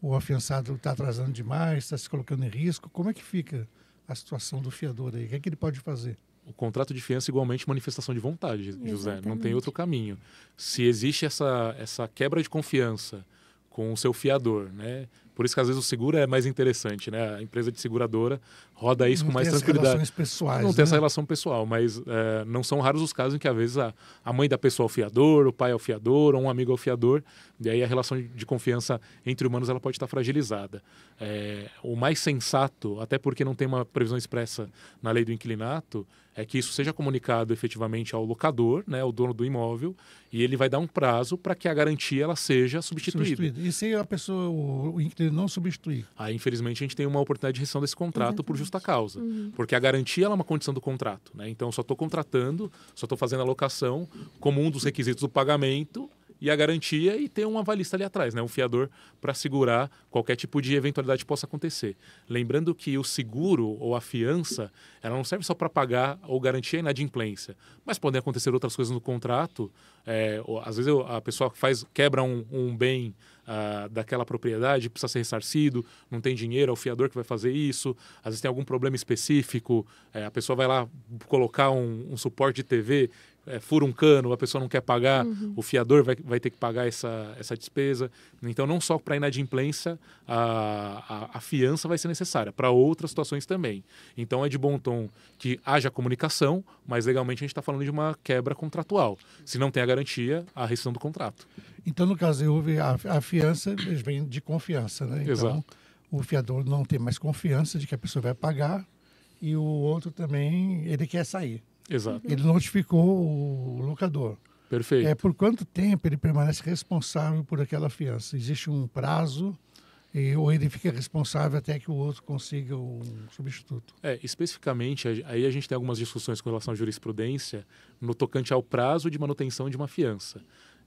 o afiançado está atrasando demais, está se colocando em risco. Como é que fica a situação do fiador aí? O que é que ele pode fazer? O contrato de fiança igualmente manifestação de vontade, José. Exatamente. Não tem outro caminho. Se existe essa quebra de confiança com o seu fiador, né? Por isso que às vezes o seguro é mais interessante, né? A empresa de seguradora roda isso com mais tranquilidade. Não tem essa relação pessoais, não tem essa relação pessoal, mas não são raros os casos em que às vezes a mãe da pessoa é o fiador, o pai é o fiador, ou um amigo é o fiador, e aí a relação de confiança entre humanos ela pode estar fragilizada. O mais sensato, até porque não tem uma previsão expressa na lei do inquilinato, é que isso seja comunicado efetivamente ao locador, né, ao dono do imóvel, e ele vai dar um prazo para que a garantia ela seja substituída. E se a pessoa, o inquilino não substituir? Aí, infelizmente, a gente tem uma oportunidade de rescisão desse contrato por justa causa. Porque a garantia ela é uma condição do contrato, né? Então, eu só estou contratando, só estou fazendo a locação como um dos requisitos do pagamento e a garantia e ter um avalista ali atrás, né? Um fiador para segurar qualquer tipo de eventualidade que possa acontecer. Lembrando que o seguro ou a fiança, ela não serve só para pagar ou garantir a inadimplência, mas podem acontecer outras coisas no contrato. Às vezes a pessoa quebra um bem daquela propriedade, precisa ser ressarcido, não tem dinheiro, é o fiador que vai fazer isso. Às vezes tem algum problema específico, a pessoa vai lá colocar um suporte de TV, fura um cano, a pessoa não quer pagar, o fiador vai ter que pagar essa despesa. Então, não só para inadimplência, a fiança vai ser necessária, para outras situações também. Então, é de bom tom que haja comunicação, mas legalmente a gente está falando de uma quebra contratual. Se não tem a garantia, a rescisão do contrato. Então, no caso, houve a fiança vem de confiança, né? Então, exato. O fiador não tem mais confiança de que a pessoa vai pagar e o outro também, ele quer sair. Exato. Ele notificou o locador. Perfeito. Por quanto tempo ele permanece responsável por aquela fiança? Existe um prazo ou ele fica responsável até que o outro consiga um substituto? Especificamente, aí a gente tem algumas discussões com relação à jurisprudência no tocante ao prazo de manutenção de uma fiança.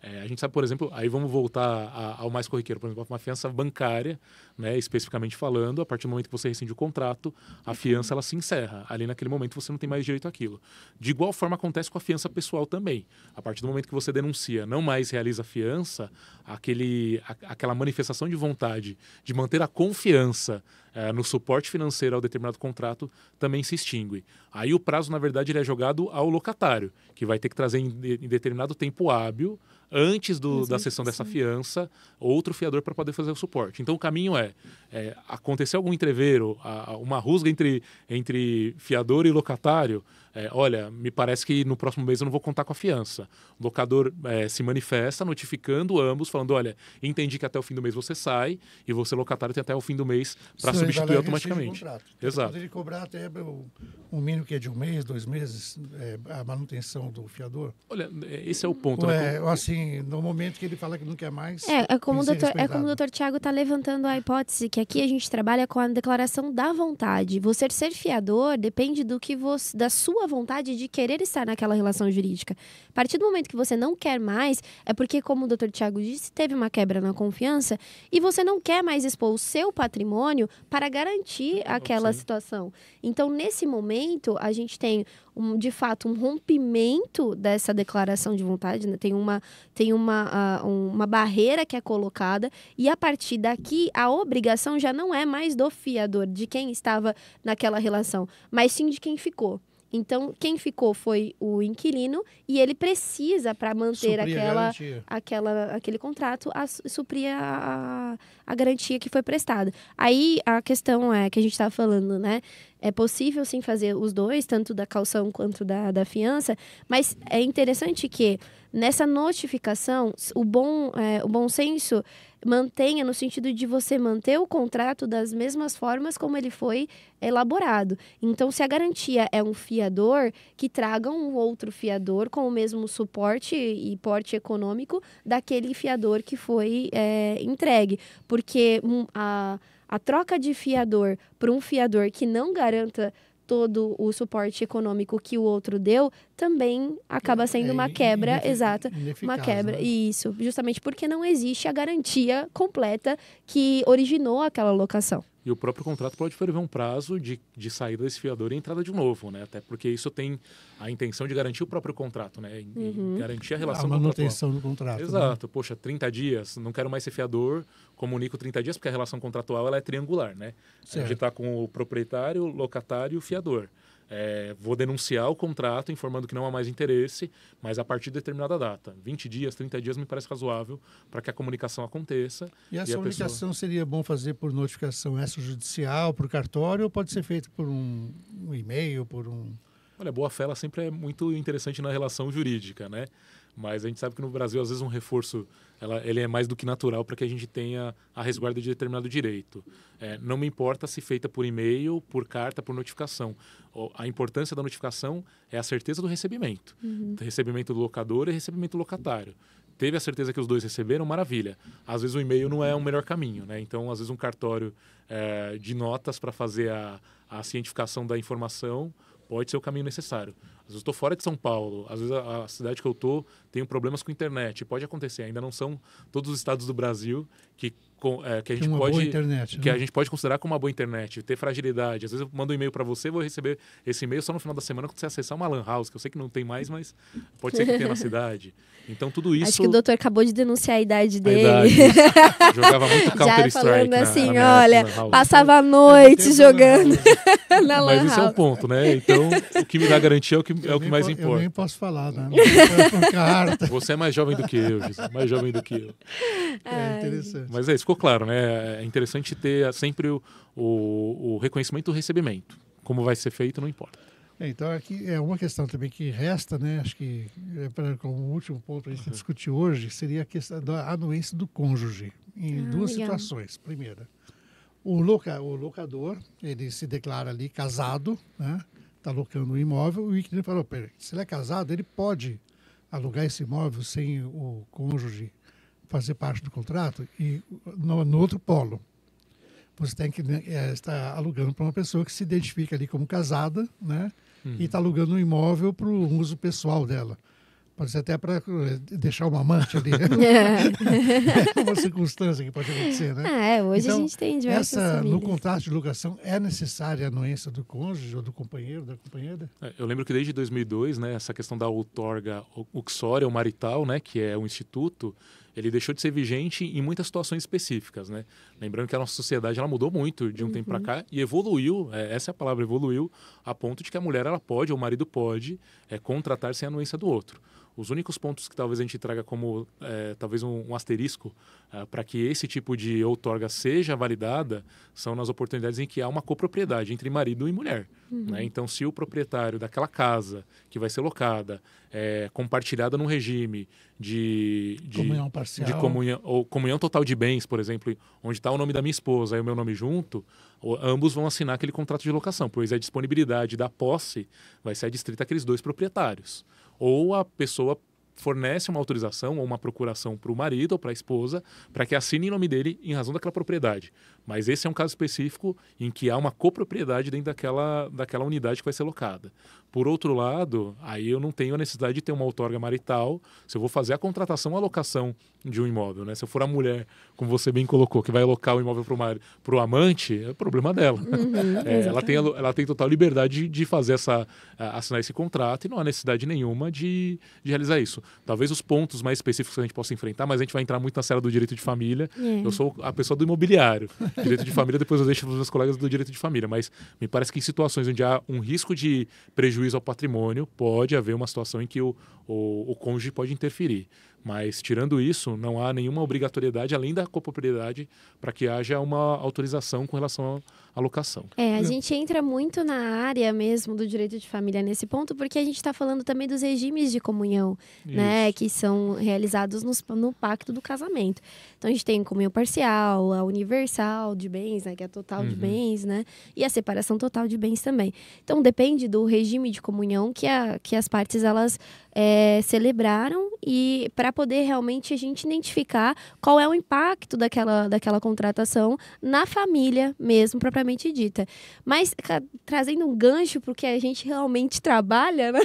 A gente sabe, por exemplo, aí vamos voltar ao mais corriqueiro, por exemplo, uma fiança bancária, né, especificamente falando, a partir do momento que você rescinde o contrato, a fiança ela se encerra. Ali naquele momento você não tem mais direito àquilo. De igual forma acontece com a fiança pessoal também. A partir do momento que você denuncia, não mais realiza a fiança, aquela manifestação de vontade de manter a confiança no suporte financeiro ao determinado contrato também se extingue. Aí o prazo, na verdade, ele é jogado ao locatário, que vai ter que trazer em determinado tempo hábil, antes da cessão dessa fiança, outro fiador para poder fazer o suporte. Então o caminho acontecer algum entreveiro, uma rusga entre fiador e locatário, olha, me parece que no próximo mês eu não vou contar com a fiança. O locador se manifesta, notificando ambos, falando, olha, entendi que até o fim do mês você sai e você, locatário, tem até o fim do mês para substituir automaticamente. Exato. Poderia cobrar até um mínimo que é de 1 mês, 2 meses, a manutenção do fiador? Olha, esse é o ponto. Né? Assim, no momento que ele fala que não quer mais... Como o doutor Tiago está levantando a hipótese que aqui a gente trabalha com a declaração da vontade. Você ser fiador depende da sua vontade de querer estar naquela relação jurídica. A partir do momento que você não quer mais, é porque, como o doutor Tiago disse, teve uma quebra na confiança e você não quer mais expor o seu patrimônio para garantir aquela situação. Então, nesse momento, a gente tem, de fato, um rompimento dessa declaração de vontade, né? Tem uma barreira que é colocada e, a partir daqui, a obrigação já não é mais do fiador, de quem estava naquela relação, mas sim de quem ficou. Então, quem ficou foi o inquilino e ele precisa, para manter aquele contrato, suprir a garantia que foi prestada. Aí, a questão que a gente estava falando, né? É possível, sim, fazer os dois, tanto da caução quanto da fiança, mas é interessante que, nessa notificação, o bom senso mantenha no sentido de você manter o contrato das mesmas formas como ele foi elaborado. Então, se a garantia é um fiador, que traga um outro fiador com o mesmo suporte e porte econômico daquele fiador que foi entregue. Porque a troca de fiador por um fiador que não garanta todo o suporte econômico que o outro deu, também acaba sendo uma quebra, exata, uma quebra, né? Isso, justamente porque não existe a garantia completa que originou aquela locação. E o próprio contrato pode prever um prazo de saída desse fiador e entrada de novo, né? Até porque isso tem a intenção de garantir o próprio contrato, né? E garantir a relação contratual. A manutenção do contrato. Exato. Né? Poxa, 30 dias, não quero mais ser fiador, comunico 30 dias, porque a relação contratual ela é triangular, né? Certo. A gente está com o proprietário, o locatário e o fiador. Vou denunciar o contrato informando que não há mais interesse, mas a partir de determinada data. 20 dias, 30 dias me parece razoável para que a comunicação aconteça. E essa comunicação seria bom fazer por notificação extrajudicial, por cartório, ou pode ser feito por um e-mail, por um... Olha, a boa-fé ela sempre é muito interessante na relação jurídica, né? Mas a gente sabe que no Brasil, às vezes, um reforço ele é mais do que natural para que a gente tenha a resguarda de determinado direito. Não me importa se feita por e-mail, por carta, por notificação. A importância da notificação é a certeza do recebimento. Recebimento do locador e recebimento do locatário. Teve a certeza que os dois receberam, maravilha. Às vezes o e-mail não é o melhor caminho, né? Então, às vezes um cartório de notas para fazer a cientificação da informação pode ser o caminho necessário. Às vezes eu estou fora de São Paulo, às vezes a cidade que eu estou tem problemas com a internet. Pode acontecer, ainda não são todos os estados do Brasil que a gente pode internet, que a gente pode considerar como uma boa internet, ter fragilidade. Às vezes eu mando um e-mail para você, vou receber esse e-mail só no final da semana quando você acessar uma lan house, que eu sei que não tem mais, mas pode ser que tenha na cidade. Então tudo isso... Acho que o doutor acabou de denunciar a idade dele. Jogava muito Counter-Strike. Já falando assim, olha, passava a noite jogando na lan house. Mas esse é o ponto, né? Então, o que me dá garantia é o que mais importa. Eu nem posso falar, né? Carta. Você é mais jovem do que eu, Jesus, mais jovem do que eu. É interessante. Mas isso ficou claro, né? É interessante ter sempre o reconhecimento do recebimento. Como vai ser feito, não importa. Então, aqui é uma questão também que resta, né? Acho que, como último ponto a gente discutir hoje, seria a questão da anuência do cônjuge, em duas situações. Primeira, o locador, ele se declara ali casado, né? Está alocando o imóvel, e o inquilino falou, se ele é casado, ele pode alugar esse imóvel sem o cônjuge fazer parte do contrato, e no outro polo. Você tem que estar alugando para uma pessoa que se identifica ali como casada, né? E está alugando um imóvel para o uso pessoal dela. Pode ser até para deixar uma amante ali. É uma circunstância que pode acontecer, né? Hoje então, a gente tem diversas famílias. No contrato de locação, é necessária a anuência do cônjuge ou do companheiro, da companheira? Eu lembro que desde 2002, né, essa questão da outorga uxória ou marital, né, que é um instituto, ele deixou de ser vigente em muitas situações específicas, né? Lembrando que a nossa sociedade ela mudou muito de um tempo para cá e evoluiu, essa é a palavra, evoluiu, a ponto de que a mulher ela pode, ou o marido pode, contratar sem a anuência do outro. Os únicos pontos que talvez a gente traga como talvez um asterisco para que esse tipo de outorga seja validada são nas oportunidades em que há uma copropriedade entre marido e mulher. Né? Então, se o proprietário daquela casa que vai ser locada compartilhada num regime de comunhão parcial, ou comunhão total de bens, por exemplo, onde está o nome da minha esposa e o meu nome junto, ambos vão assinar aquele contrato de locação, pois a disponibilidade da posse vai ser adstrita àqueles dois proprietários. Ou a pessoa fornece uma autorização ou uma procuração para o marido ou para a esposa para que assine em nome dele em razão daquela propriedade. Mas esse é um caso específico em que há uma copropriedade dentro daquela unidade que vai ser locada. Por outro lado, aí eu não tenho a necessidade de ter uma outorga marital se eu vou fazer a contratação ou a locação de um imóvel. Né? Se eu for a mulher, como você bem colocou, que vai alocar o imóvel para o amante, é problema dela. Ela tem total liberdade de fazer assinar esse contrato e não há necessidade nenhuma de realizar isso. Talvez os pontos mais específicos que a gente possa enfrentar, mas a gente vai entrar muito na seara do direito de família. Eu sou a pessoa do imobiliário. Direito de família, depois eu deixo para os meus colegas do direito de família. Mas me parece que em situações onde há um risco de prejuízo ao patrimônio, pode haver uma situação em que o cônjuge pode interferir. Mas, tirando isso, não há nenhuma obrigatoriedade, além da copropriedade, para que haja uma autorização com relação à locação. A gente entra muito na área mesmo do direito de família nesse ponto, porque a gente está falando também dos regimes de comunhão, né, que são realizados no pacto do casamento. Então, a gente tem comunhão parcial, a universal de bens, né, que é a total de bens, né, e a separação total de bens também. Então, depende do regime de comunhão que as partes, elas celebraram, e para poder realmente a gente identificar qual é o impacto daquela contratação na família mesmo, propriamente dita. Mas trazendo um gancho para o que a gente realmente trabalha, né?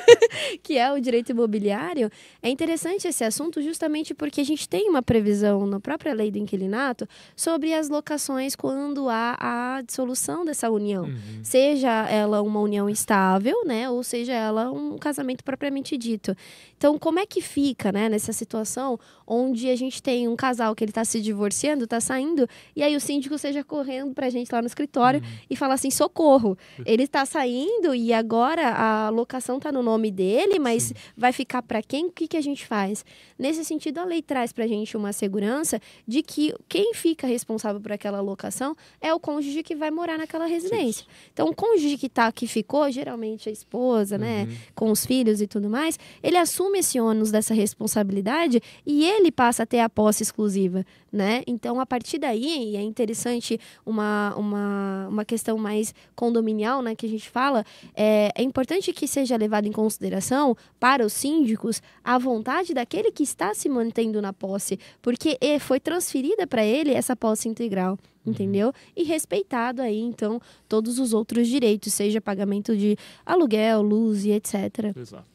Que é o direito imobiliário, é interessante esse assunto justamente porque a gente tem uma previsão na própria lei do inquilinato sobre as locações quando há a dissolução dessa união. Seja ela uma união estável, né? Ou seja ela um casamento propriamente dito. Então, como é que fica, né, nessa situação onde a gente tem um casal que ele está se divorciando, está saindo, e aí o síndico seja correndo para a gente lá no escritório e fala assim, socorro, ele está saindo e agora a locação está no nome dele, mas vai ficar para quem? O que a gente faz? Nesse sentido, a lei traz para a gente uma segurança de que quem fica responsável por aquela locação é o cônjuge que vai morar naquela residência. Então, o cônjuge que ficou, geralmente a esposa, né, com os filhos e tudo mais, ele assume esse ônus dessa responsabilidade e ele passa a ter a posse exclusiva, né? Então, a partir daí, é interessante uma questão mais condominial, né, que a gente fala, é importante que seja levado em consideração para os síndicos a vontade daquele que está se mantendo na posse, porque foi transferida para ele essa posse integral, entendeu? E respeitado aí, então, todos os outros direitos, seja pagamento de aluguel, luz e etc. Exato.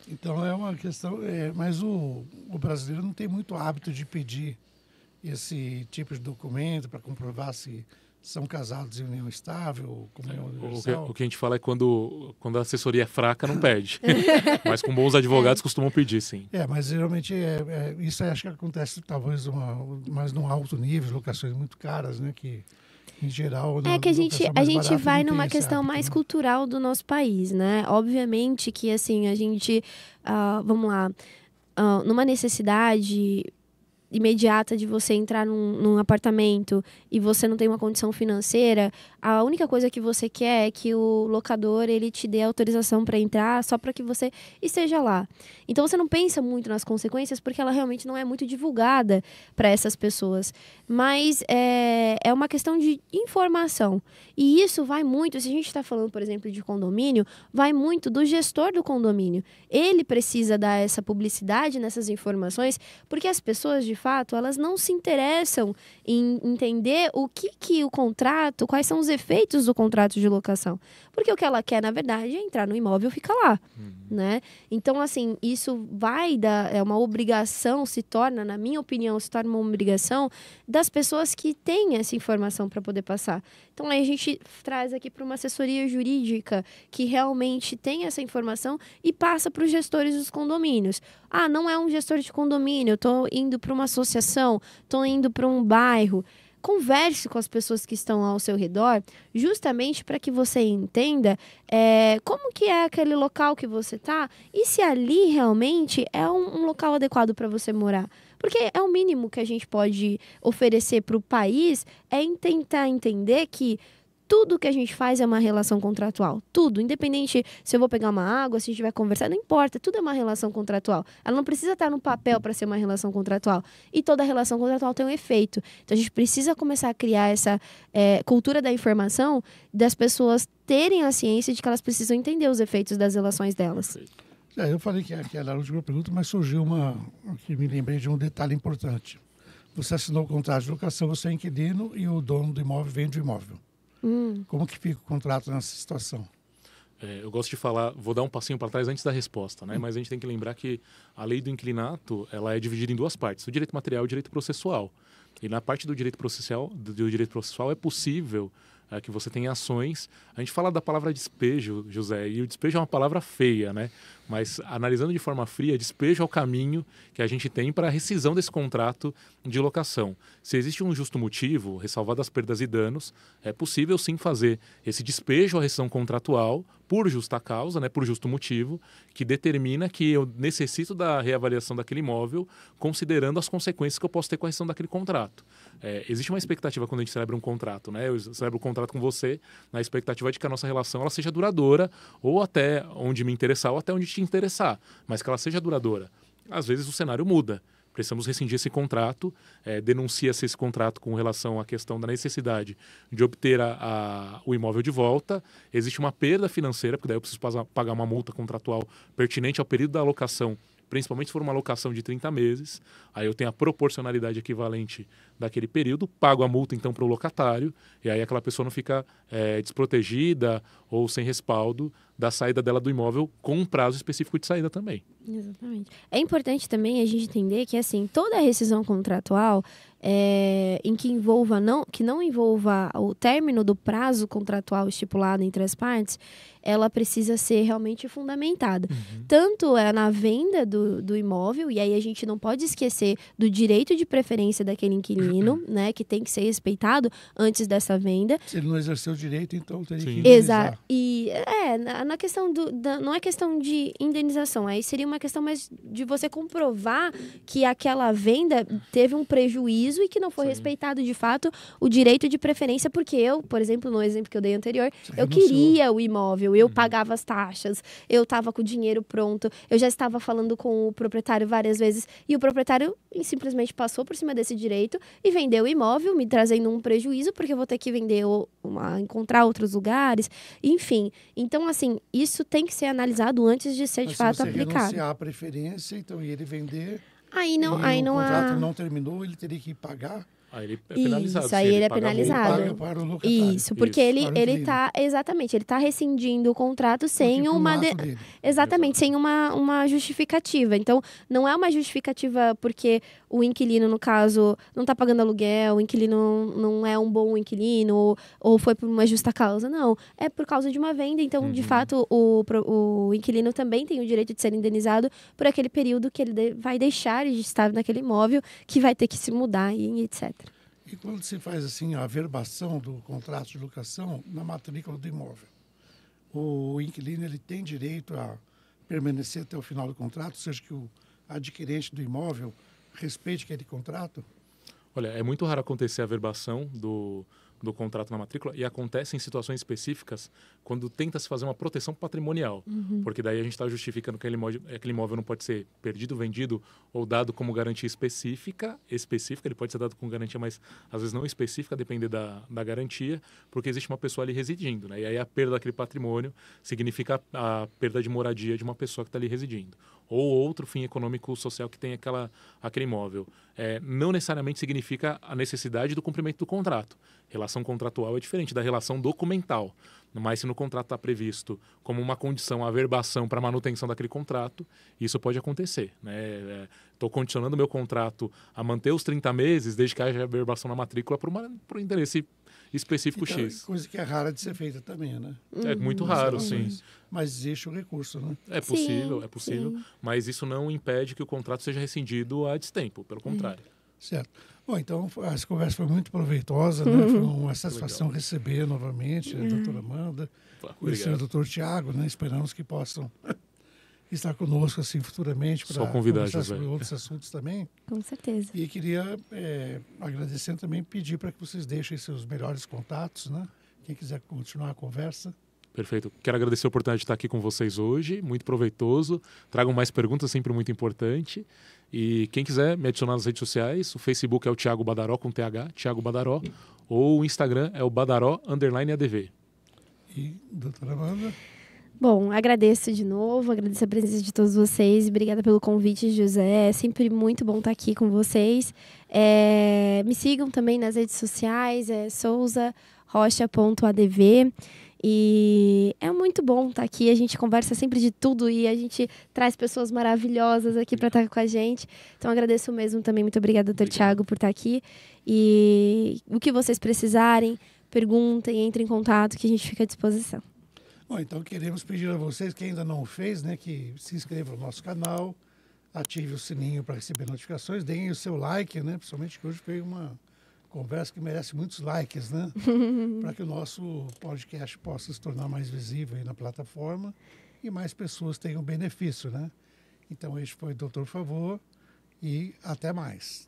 Então é uma questão, mas o brasileiro não tem muito hábito de pedir esse tipo de documento para comprovar se são casados em união estável, comunhão universal. O que a gente fala é quando a assessoria é fraca, não pede. Mas com bons advogados costumam pedir, sim. Mas geralmente isso acho que acontece talvez mais num alto nível, locações muito caras, né, que em geral... que a gente vai numa questão mais cultural do nosso país, né? Obviamente que, assim, a gente, vamos lá, numa necessidade imediata de você entrar num apartamento e você não tem uma condição financeira, a única coisa que você quer é que o locador ele te dê autorização para entrar só para que você esteja lá. Então você não pensa muito nas consequências porque ela realmente não é muito divulgada para essas pessoas. Mas é uma questão de informação. E isso vai muito, se a gente está falando, por exemplo, de condomínio, vai muito do gestor do condomínio. Ele precisa dar essa publicidade nessas informações porque as pessoas, de fato, elas não se interessam em entender o que o contrato, quais são os efeitos do contrato de locação. Porque o que ela quer, na verdade, é entrar no imóvel e ficar lá, né? Então, assim, isso é uma obrigação, se torna, na minha opinião, se torna uma obrigação das pessoas que têm essa informação para poder passar. Então, aí a gente traz aqui para uma assessoria jurídica que realmente tem essa informação e passa para os gestores dos condomínios. Não é um gestor de condomínio, eu estou indo para uma associação, estou indo para um bairro. converse com as pessoas que estão ao seu redor, justamente para que você entenda como que é aquele local que você está e se ali realmente é um local adequado para você morar. Porque é o mínimo que a gente pode oferecer para o país, tentar entender que tudo que a gente faz é uma relação contratual. Tudo, independente se eu vou pegar uma água, se a gente vai conversar, não importa. Tudo é uma relação contratual. Ela não precisa estar no papel para ser uma relação contratual. E toda relação contratual tem um efeito. Então a gente precisa começar a criar essa cultura da informação, das pessoas terem a ciência de que elas precisam entender os efeitos das relações delas. Eu falei que era a última pergunta, mas surgiu que me lembrei de um detalhe importante. Você assinou o contrato de locação, você é inquilino e o dono do imóvel vende o imóvel. Como que fica o contrato nessa situação? Eu gosto de falar, vou dar um passinho para trás antes da resposta, né? Mas a gente tem que lembrar que a lei do inquilinato ela é dividida em duas partes, o direito material e o direito processual. E na parte do direito processual é possível que você tenha ações. A gente fala da palavra despejo, José, e o despejo é uma palavra feia, né? Mas analisando de forma fria, despejo é o caminho que a gente tem para a rescisão desse contrato de locação. Se existe um justo motivo, ressalvadas as perdas e danos, é possível sim fazer esse despejo à rescisão contratual por justa causa, né, por justo motivo, que determina que eu necessito da reavaliação daquele imóvel, considerando as consequências que eu posso ter com a rescisão daquele contrato. Existe uma expectativa quando a gente celebra um contrato, né? Eu celebro um contrato com você na expectativa de que a nossa relação ela seja duradoura, ou até onde me interessar, ou até onde te interessar, mas que ela seja duradoura. Às vezes o cenário muda. Precisamos rescindir esse contrato, denuncia-se esse contrato com relação à questão da necessidade de obter o imóvel de volta. Existe uma perda financeira, porque daí eu preciso pagar uma multa contratual pertinente ao período da alocação, principalmente se for uma alocação de 30 meses. Aí eu tenho a proporcionalidade equivalente daquele período, pago a multa então para o locatário, e aí aquela pessoa não fica desprotegida ou sem respaldo da saída dela do imóvel com um prazo específico de saída também. Exatamente. É importante também a gente entender que assim, toda rescisão contratual em que não envolva o término do prazo contratual estipulado entre as partes, ela precisa ser realmente fundamentada. Tanto na venda do imóvel, e aí a gente não pode esquecer do direito de preferência daquele inquilino, né, que tem que ser respeitado antes dessa venda. Se ele não exerceu o direito, então teria que indenizar. Exato. E na questão não é questão de indenização, aí seria uma questão mais de você comprovar que aquela venda teve um prejuízo e que não foi respeitado de fato o direito de preferência, porque eu, por exemplo, no exemplo que eu dei anterior, eu queria o imóvel, eu pagava as taxas, eu estava com o dinheiro pronto, eu já estava falando com o proprietário várias vezes e o proprietário simplesmente passou por cima desse direito e vendeu o imóvel, me trazendo um prejuízo, porque eu vou ter que vender encontrar outros lugares, enfim. Então, assim, isso tem que ser analisado antes de ser de fato aplicado. Se você renunciar à preferência, então, e ele vender... o contrato não terminou, ele teria que pagar. Aí ele é penalizado. Isso, aí ele é penalizado. Paga para o locatário. Isso, porque ele tá, exatamente, ele tá rescindindo o contrato sem uma... Exatamente, sem uma justificativa. Então, não é uma justificativa porque o inquilino, no caso, não tá pagando aluguel, o inquilino não é um bom inquilino, ou foi por uma justa causa. Não, é por causa de uma venda. Então, de fato, o inquilino também tem o direito de ser indenizado por aquele período que ele vai deixar de estar naquele imóvel, que vai ter que se mudar e etc. E quando se faz assim a averbação do contrato de locação na matrícula do imóvel, o inquilino ele tem direito a permanecer até o final do contrato, ou seja, que o adquirente do imóvel respeite aquele contrato? Olha, é muito raro acontecer a averbação do contrato na matrícula e acontece em situações específicas quando tenta se fazer uma proteção patrimonial, porque daí a gente está justificando que aquele imóvel não pode ser perdido, vendido ou dado como garantia específica, ele pode ser dado com garantia, mas às vezes não específica, depender da garantia, porque existe uma pessoa ali residindo, né? E aí a perda daquele patrimônio significa a perda de moradia de uma pessoa que está ali residindo, ou outro fim econômico social que tem aquele imóvel. Não necessariamente significa a necessidade do cumprimento do contrato. Relação contratual é diferente da relação documental, mas se no contrato está previsto como uma condição a averbação para manutenção daquele contrato, isso pode acontecer. Estou condicionando meu contrato a manter os 30 meses, desde que haja averbação na matrícula por um interesse específico então, X. Coisa que é rara de ser feita também, né? É muito raro, sim. Mas existe o recurso, né? É possível, mas isso não impede que o contrato seja rescindido a destempo, pelo contrário. Certo. Bom, então, essa conversa foi muito proveitosa, né? Foi uma satisfação receber novamente a doutora Amanda, conhecer o doutor Tiago, né? Esperamos que possam estar conosco assim futuramente para conversar sobre outros assuntos também. Com certeza. E queria, agradecendo também, pedir para que vocês deixem seus melhores contatos, né? Quem quiser continuar a conversa. Perfeito. Quero agradecer a oportunidade de estar aqui com vocês hoje, muito proveitoso. Tragam mais perguntas, sempre muito importante. E quem quiser me adicionar nas redes sociais, o Facebook é o Thiago Badaró com TH, Thiago Badaró, ou o Instagram é o Badaró_ADV. E, doutora Amanda? Bom, agradeço de novo, agradeço a presença de todos vocês. Obrigada pelo convite, José. É sempre muito bom estar aqui com vocês. Me sigam também nas redes sociais, souzarocha.adv. E é muito bom estar aqui, a gente conversa sempre de tudo e a gente traz pessoas maravilhosas aqui para estar com a gente. Então agradeço mesmo também, muito obrigada, doutor Tiago, por estar aqui. E o que vocês precisarem, perguntem, entrem em contato que a gente fica à disposição. Bom, então queremos pedir a vocês que ainda não o fez, né, que se inscrevam no nosso canal, ative o sininho para receber notificações, deem o seu like, né, principalmente que hoje foi uma conversa que merece muitos likes, né? Para que o nosso podcast possa se tornar mais visível aí na plataforma e mais pessoas tenham benefício, né? Então, este foi o Doutor Favor e até mais.